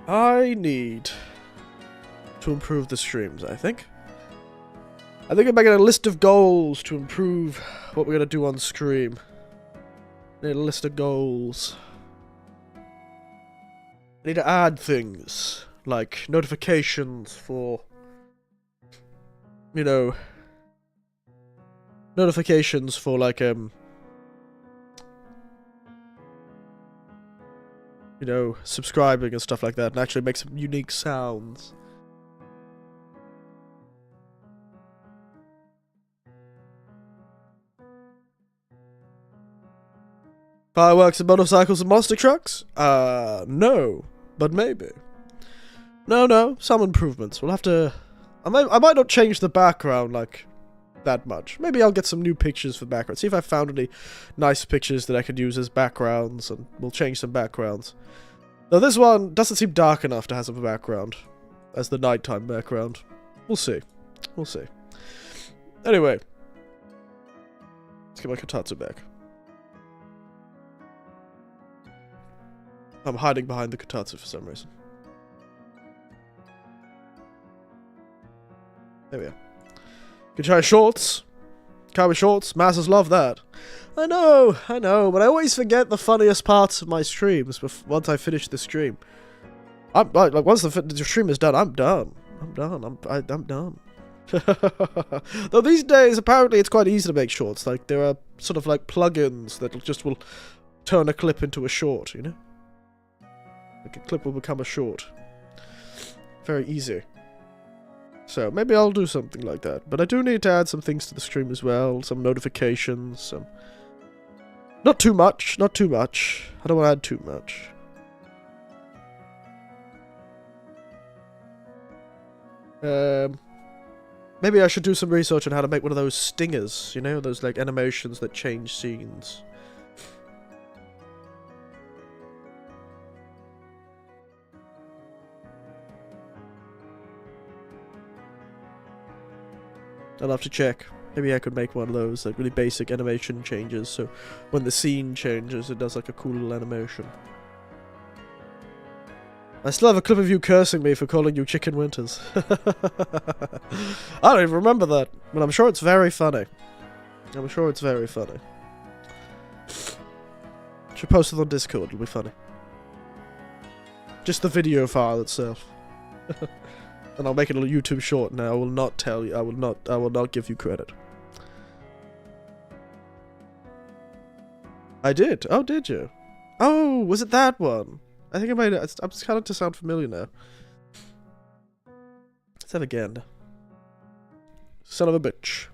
I need to improve the streams, I think. I'm making a list of goals to improve what we're going to do on stream. I need a list of goals. I need to add things, like notifications for, notifications for like you know, subscribing and stuff like that, and actually make some unique sounds. Fireworks and motorcycles and monster trucks? No. But maybe. No, some improvements. We'll have to... I might not change the background, like, that much. Maybe I'll get some new pictures for background. See if I found any nice pictures that I could use as backgrounds, and we'll change some backgrounds. Though this one doesn't seem dark enough to have some background. As the nighttime background. We'll see. We'll see. Anyway. Let's get my Kotatsu back. I'm hiding behind the Kotatsu for some reason. There we are. Can try shorts. Kawaii shorts. Masses love that. I know, but I always forget the funniest parts of my streams once I finish the stream. I'm like once the stream is done, I'm done. I'm done. Though these days, apparently, it's quite easy to make shorts. Like there are sort of like plugins that just will turn a clip into a short. You know. Like a clip will become a short. Very easy. So, maybe I'll do something like that. But I do need to add some things to the stream as well. Some notifications, some... Not too much, not too much. I don't want to add too much. Maybe I should do some research on how to make one of those stingers. You know, those like animations that change scenes. I'll have to check. Maybe I could make one of those, like, really basic animation changes, so when the scene changes, it does, like, a cool little animation. I still have a clip of you cursing me for calling you Chicken Winters. I don't even remember that, but I'm sure it's very funny. I'm sure it's very funny. Should post it on Discord, it'll be funny. Just the video file itself. And I'll make it a YouTube short now. I will not tell you. I will not give you credit. I did. Oh, did you? Oh, was it that one? I think I made it. I'm starting to sound familiar now. Let's have again. Son of a bitch.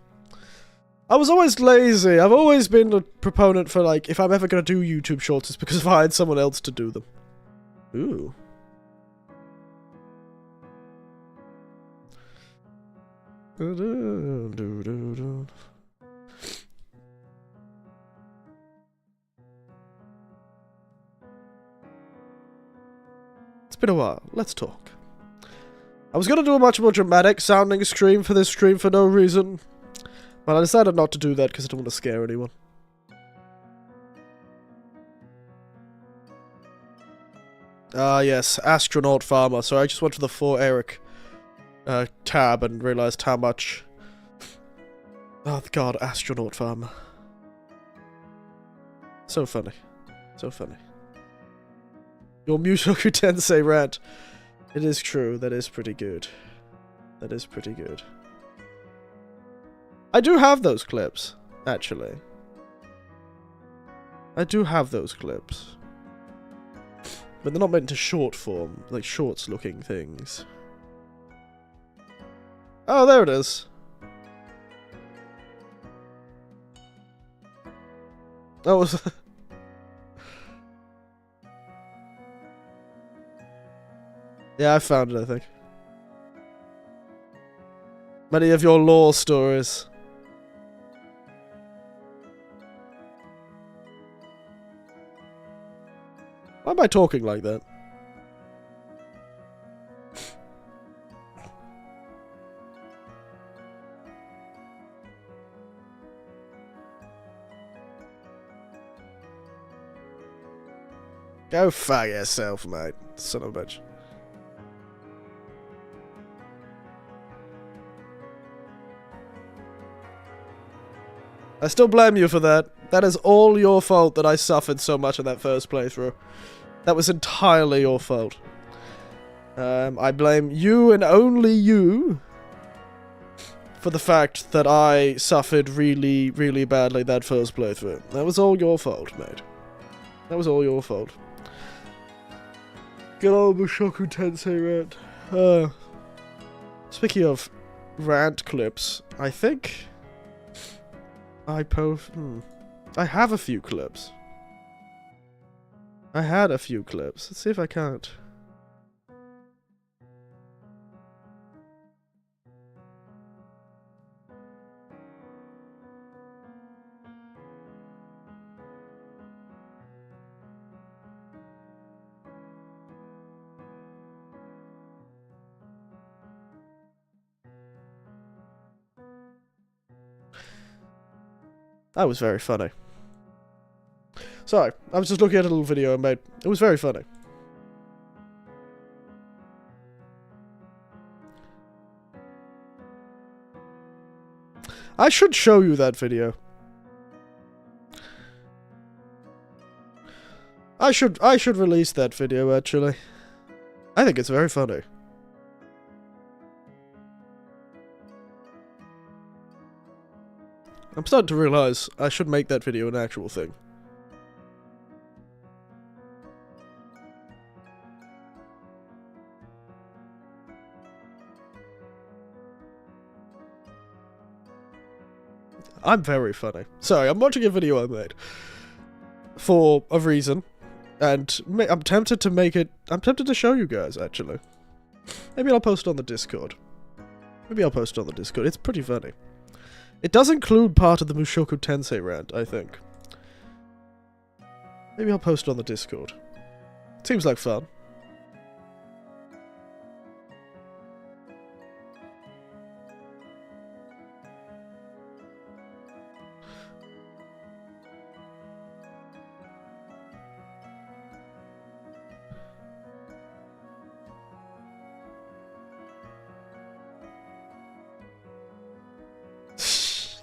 I was always lazy. I've always been a proponent for, like, if I'm ever going to do YouTube shorts, it's because I hired someone else to do them. Ooh. It's been a while. Let's talk. I was going to do a much more dramatic sounding stream for this stream for no reason, but I decided not to do that because I don't want to scare anyone. Ah, yes, astronaut farmer. So I just went to the For Eric tab and realized how much... Oh god, astronaut farmer. So funny. So funny. Your Mushoku Tensei rant. It is true, that is pretty good. That is pretty good. I do have those clips, actually. I do have those clips. But they're not meant to short form, like shorts looking things. Oh, there it is. That was... Yeah, I found it, I think. Many of your lore stories. Why am I talking like that? Go fuck yourself, mate. Son of a bitch. I still blame you for that. That is all your fault that I suffered so much in that first playthrough. That was entirely your fault. I blame you and only you for the fact that I suffered really, really badly that first playthrough. That was all your fault, mate. That was all your fault. Good old Mushoku Tensei rant. Speaking of rant clips, I think I have a few clips. I had a few clips. Let's see if I can't. That was very funny. Sorry, I was just looking at a little video I made. It was very funny. I should show you that video. I should release that video, actually. I think it's very funny. I'm starting to realize I should make that video an actual thing. I'm very funny. Sorry, I'm watching a video I made. For a reason. And I'm tempted to make it... I'm tempted to show you guys, actually. Maybe I'll post it on the Discord. It's pretty funny. It does include part of the Mushoku Tensei rant, I think. Maybe I'll post it on the Discord. Seems like fun.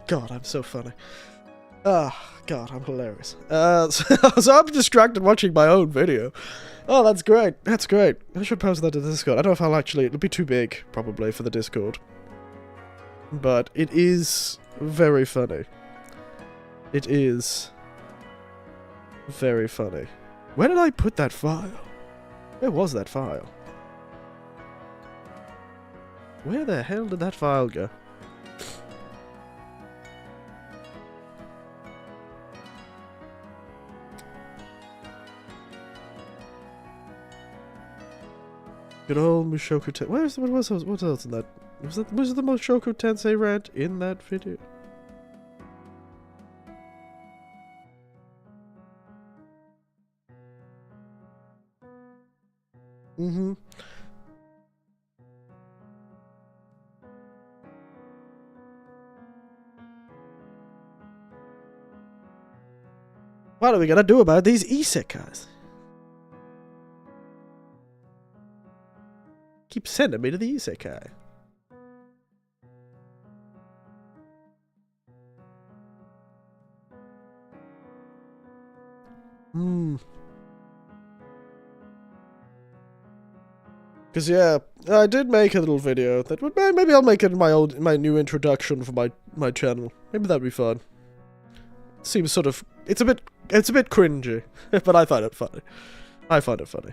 God, I'm so funny. Ah, God, I'm hilarious. So I'm distracted watching my own video. Oh, that's great. That's great. I should post that to the Discord. I don't know if I'll actually... It'll be too big, probably, for the Discord. But it is very funny. It is very funny. Where did I put that file? Where was that file? Where the hell did that file go? Good old Mushoku Tensei. What else in that? Was the Mushoku Tensei rant in that video? Mm-hmm. What are we gonna do about these isekais? Keep sending me to the isekai. Cause yeah, I did make a little video that would maybe I'll make it in my new introduction for my channel. Maybe that'd be fun. Seems sort of it's a bit cringy, but I find it funny. I find it funny.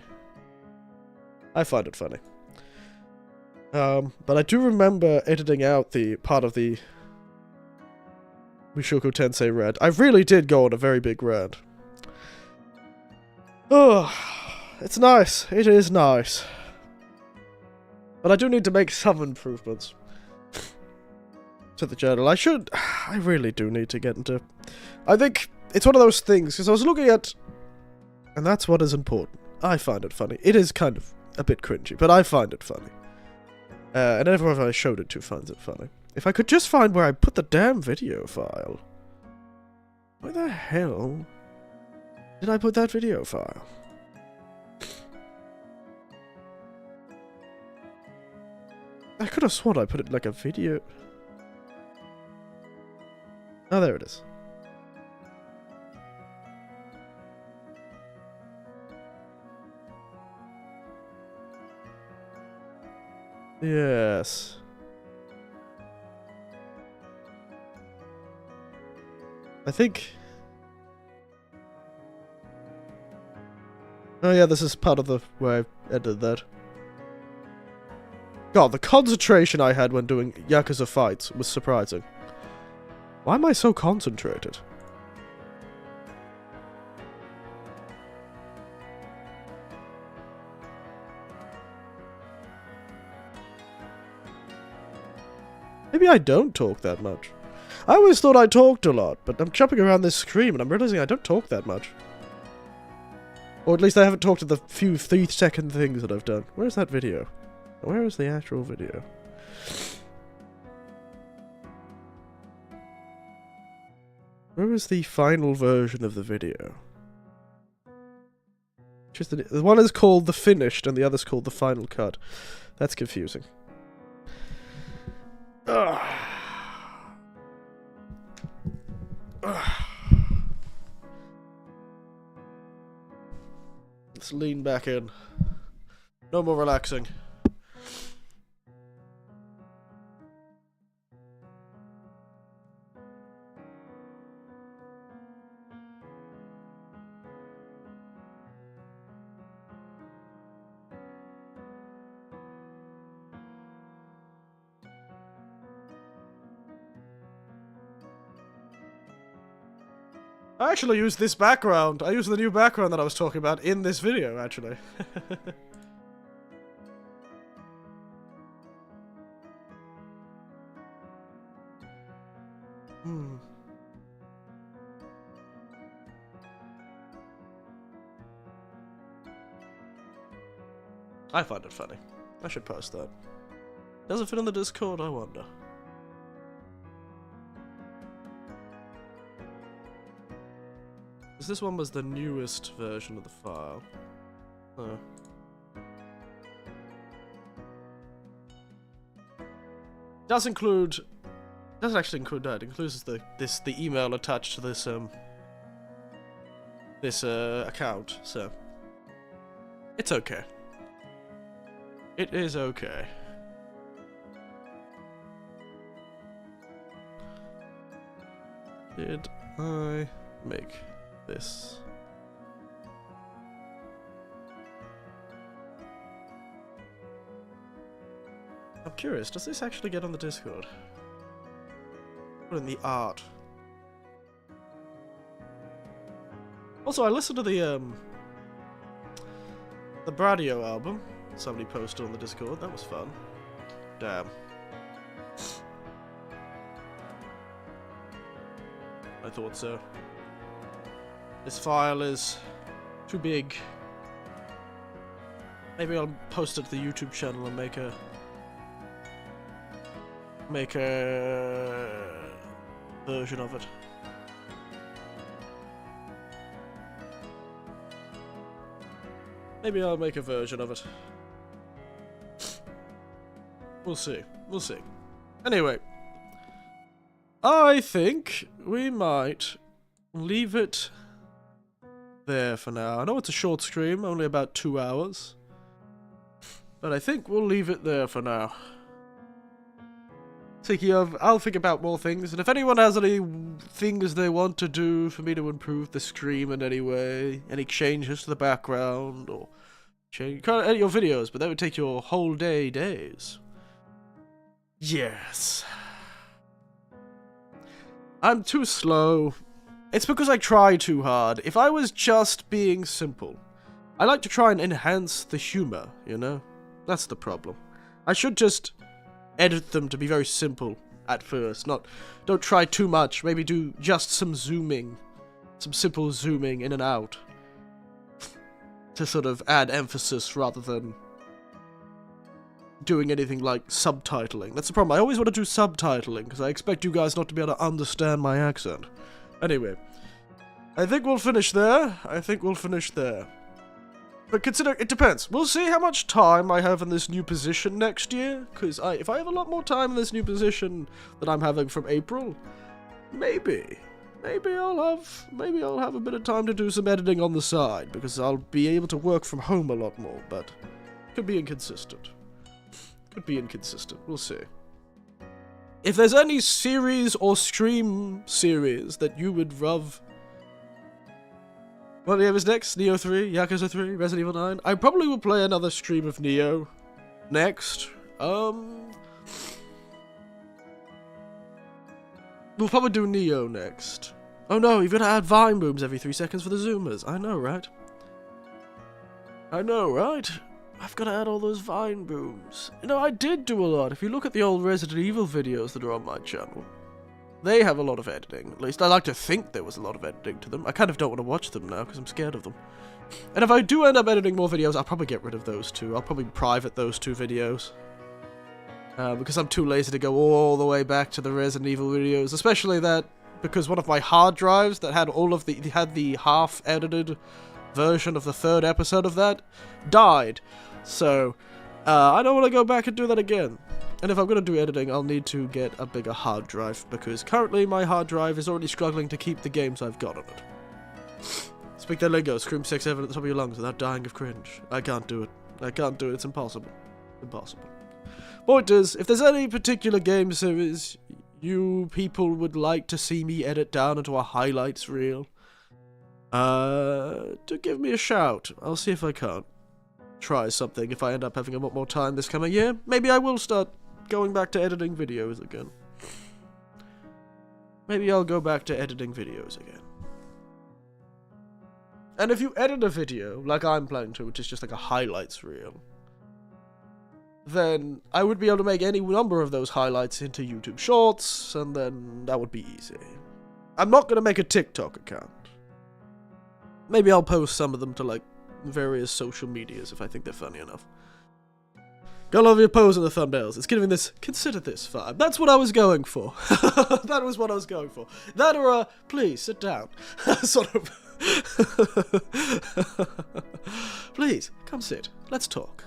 But I do remember editing out the part of the Mushoku Tensei rant. I really did go on a very big rant. Oh, it's nice. It is nice. But I do need to make some improvements to the channel. I really do need to get into... I think it's one of those things, because I was looking at... And that's what is important. I find it funny. It is kind of a bit cringy, but I find it funny. And everyone I showed it to finds it funny. If I could just find where I put the damn video file. Where the hell did I put that video file? I could have sworn I put it like a video. Oh, there it is. Yes. I think... Oh yeah, this is part of the where I edited that. God, the concentration I had when doing Yakuza fights was surprising. Why am I so concentrated? Maybe I don't talk that much. I always thought I talked a lot, but I'm jumping around this screen and I'm realizing I don't talk that much. Or at least I haven't talked to the few 3-second things that I've done. Where's that video? Where is the actual video? Where is the final version of the video? Just the one is called the finished and the other's called the final cut. That's confusing. Ugh. Ugh. Let's lean back in. No more relaxing. I actually used this background. I used the new background that I was talking about in this video, actually. I find it funny. I should post that. Does it fit on the Discord? I wonder. This one was the newest version of the file. Oh. Doesn't actually include that. It includes the email attached to this account. So it's okay. It is okay. Did I make this? I'm curious, does this actually get on the Discord? Put in the art. Also, I listened to the Bradio album somebody posted on the Discord. That was fun. Damn. I thought so. This file is too big. Maybe I'll post it to the YouTube channel and make a version of it. Maybe I'll make a version of it. We'll see. We'll see. Anyway, I think we might leave it there for now. I know it's a short stream, only about 2 hours. But I think we'll leave it there for now. I'll think about more things, and if anyone has any things they want to do for me to improve the stream in any way, any changes to the background, or change edit your videos, but that would take your whole days. Yes. I'm too slow. It's because I try too hard. If I was just being simple, I like to try and enhance the humor, you know? That's the problem. I should just edit them to be very simple at first. Don't try too much. Maybe do just some zooming. Some simple zooming in and out. To sort of add emphasis rather than doing anything like subtitling. That's the problem. I always want to do subtitling because I expect you guys not to be able to understand my accent. Anyway, I think we'll finish there. But consider, it depends. We'll see how much time I have in this new position next year. Because if I have a lot more time in this new position that I'm having from April, maybe I'll have a bit of time to do some editing on the side. Because I'll be able to work from home a lot more. But it could be inconsistent. We'll see. If there's any series or stream series that you would love... What game is next? Neo 3, Yakuza 3, Resident Evil 9? I probably will play another stream of Neo next. We'll probably do Neo next. Oh no, you've got to add Vine booms every 3 seconds for the Zoomers. I know, right? I know, right? I've got to add all those Vine booms. You know, I did do a lot. If you look at the old Resident Evil videos that are on my channel, they have a lot of editing. At least I like to think there was a lot of editing to them. I kind of don't want to watch them now because I'm scared of them. And if I do end up editing more videos, I'll probably get rid of those two. I'll probably private those 2 videos. Because I'm too lazy to go all the way back to the Resident Evil videos. Especially that because one of my hard drives that had all of the half-edited version of the 3rd episode of that died. So, I don't want to go back and do that again. And if I'm going to do editing, I'll need to get a bigger hard drive, because currently my hard drive is already struggling to keep the games I've got on it. Speak that lingo, scream 6-7 at the top of your lungs without dying of cringe. I can't do it. I can't do it, it's impossible. Impossible. Point is, if there's any particular game series you people would like to see me edit down into a highlights reel, to give me a shout. I'll see if I can't try something. If I end up having a lot more time this coming year, maybe I will start going back to editing videos again. Maybe I'll go back to editing videos again. And if you edit a video, like I'm planning to, which is just like a highlights reel, then I would be able to make any number of those highlights into YouTube Shorts, and then that would be easy. I'm not going to make a TikTok account. Maybe I'll post some of them to, like, various social medias if I think they're funny enough. Got a lot of your pose in the thumbnails. It's giving this, consider this vibe. That's what I was going for. That was what I was going for. That or a, please, sit down. Sort of. Please, come sit. Let's talk.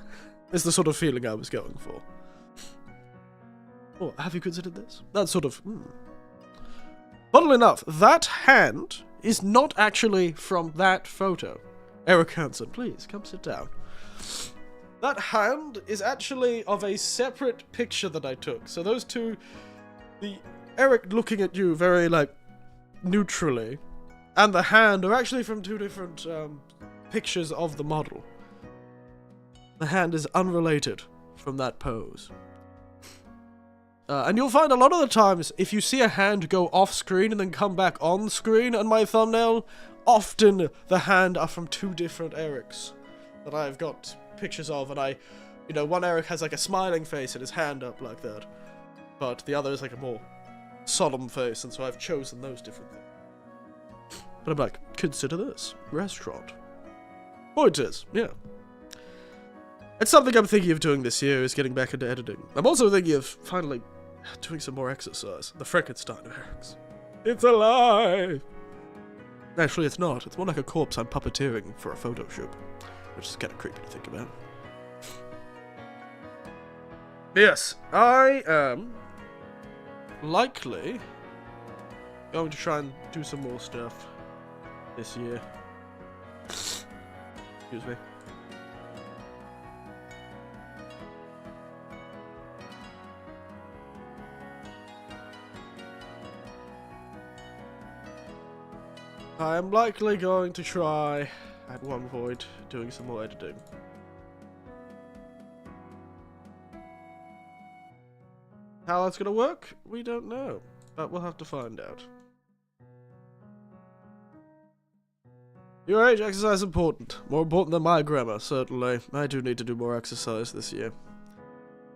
Is the sort of feeling I was going for. Oh, have you considered this? That sort of, Funnily enough, that hand is not actually from that photo. Eric Hansen, please, come sit down. That hand is actually of a separate picture that I took. So those two, the Eric looking at you very, like, neutrally, and the hand are actually from 2 different pictures of the model. The hand is unrelated from that pose. And you'll find a lot of the times, if you see a hand go off screen and then come back on screen on my thumbnail, often the hand are from 2 different Erics that I've got pictures of, and one Eric has like a smiling face and his hand up like that, but the other is like a more solemn face, and so I've chosen those different things. But I'm like, consider this. Restaurant. Point is, yeah. It's something I'm thinking of doing this year, is getting back into editing. I'm also thinking of finally doing some more exercise. The Frankenstein of Erics. It's alive! Actually, it's not. It's more like a corpse I'm puppeteering for a photo shoot, which is kind of creepy to think about. Yes, I am likely going to try and do some more stuff this year. Excuse me. I am likely going to try, at one point, doing some more editing. How that's gonna work, we don't know, but we'll have to find out. Your age, exercise is important. More important than my grammar, certainly. I do need to do more exercise this year.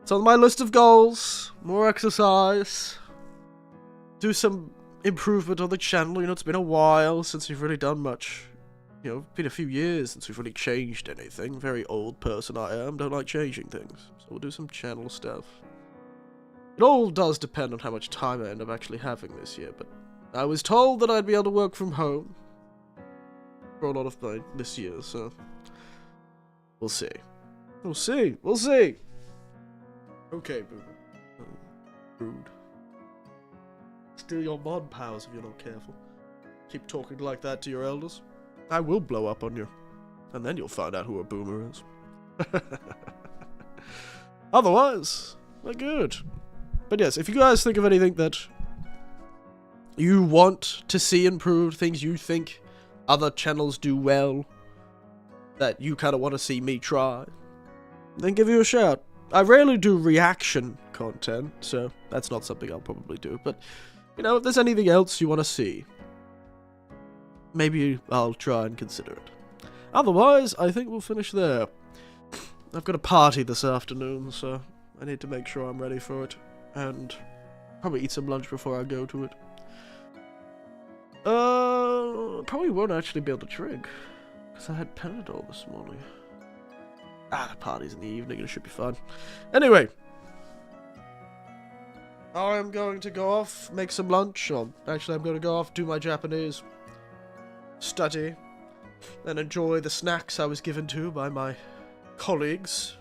It's on my list of goals. More exercise. Do some improvement on the channel. It's been a while since we've really done much. It's been a few years since we've really changed anything. Very old person I am, don't like changing things. So we'll do some channel stuff. It all does depend on how much time I end up actually having this year, but I was told that I'd be able to work from home for a lot of this year, so we'll see. We'll see. We'll see. Okay, boomer. Rude. Steal your mod powers if you're not careful. Keep talking like that to your elders. I will blow up on you. And then you'll find out who a boomer is. Otherwise, we're good. But yes, if you guys think of anything that you want to see improved, things you think other channels do well, that you kind of want to see me try, then give you a shout. I rarely do reaction content, so that's not something I'll probably do. But, you know, if there's anything else you want to see, maybe I'll try and consider it. Otherwise, I think we'll finish there. I've got a party this afternoon, so I need to make sure I'm ready for it. And probably eat some lunch before I go to it. Probably won't actually be able to drink, because I had Panadol this morning. The party's in the evening, it should be fun. Anyway, I'm going to go off, make some lunch, or actually I'm going to go off, do my Japanese, study, and enjoy the snacks I was given to by my colleagues.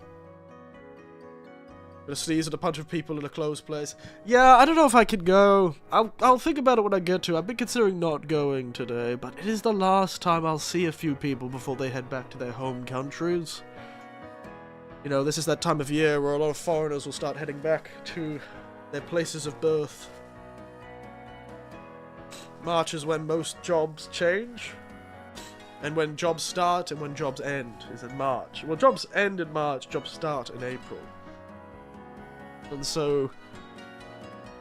Gonna sneeze at a bunch of people in a closed place. Yeah, I don't know if I can go. I'll think about it when I get to. I've been considering not going today, but it is the last time I'll see a few people before they head back to their home countries. You know, this is that time of year where a lot of foreigners will start heading back to their places of birth. March is when most jobs change. And when jobs start and when jobs end is in March. Well, jobs end in March, jobs start in April. And so,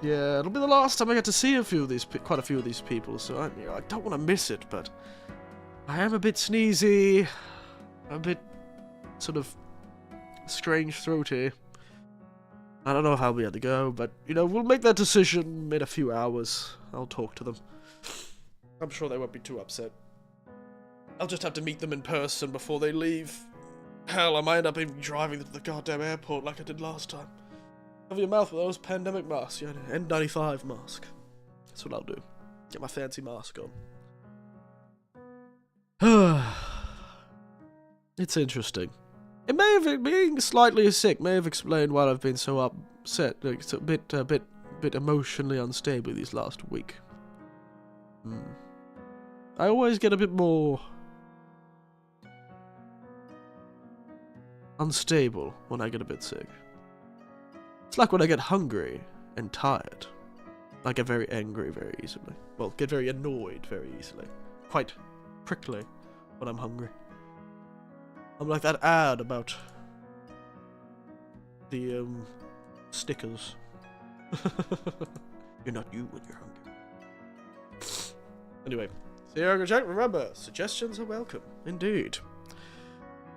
yeah, it'll be the last time I get to see quite a few of these people, so I don't want to miss it, but I am a bit sneezy, a bit sort of strange throaty. I don't know how we had to go, but, you know, we'll make that decision in a few hours. I'll talk to them. I'm sure they won't be too upset. I'll just have to meet them in person before they leave. Hell, I might end up even driving them to the goddamn airport like I did last time. Cover your mouth with those pandemic masks, yeah, N95 mask. That's what I'll do. Get my fancy mask on. It's interesting. It may have, being slightly sick may have explained why I've been so upset, like, it's a bit emotionally unstable these last week. I always get a bit more unstable when I get a bit sick. It's like when I get hungry and tired. I get very angry very easily. Well, get very annoyed very easily. Quite prickly when I'm hungry. I'm like that ad about the stickers. You're not you when you're hungry. Anyway, see you in chat. Remember, suggestions are welcome. Indeed.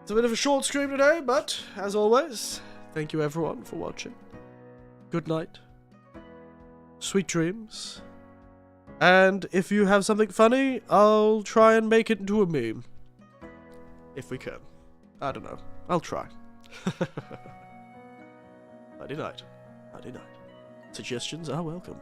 It's a bit of a short stream today, but as always, thank you everyone for watching. Good night. Sweet dreams. And if you have something funny, I'll try and make it into a meme. If we can. I don't know. I'll try. Nighty night. Nighty night. Suggestions are welcome.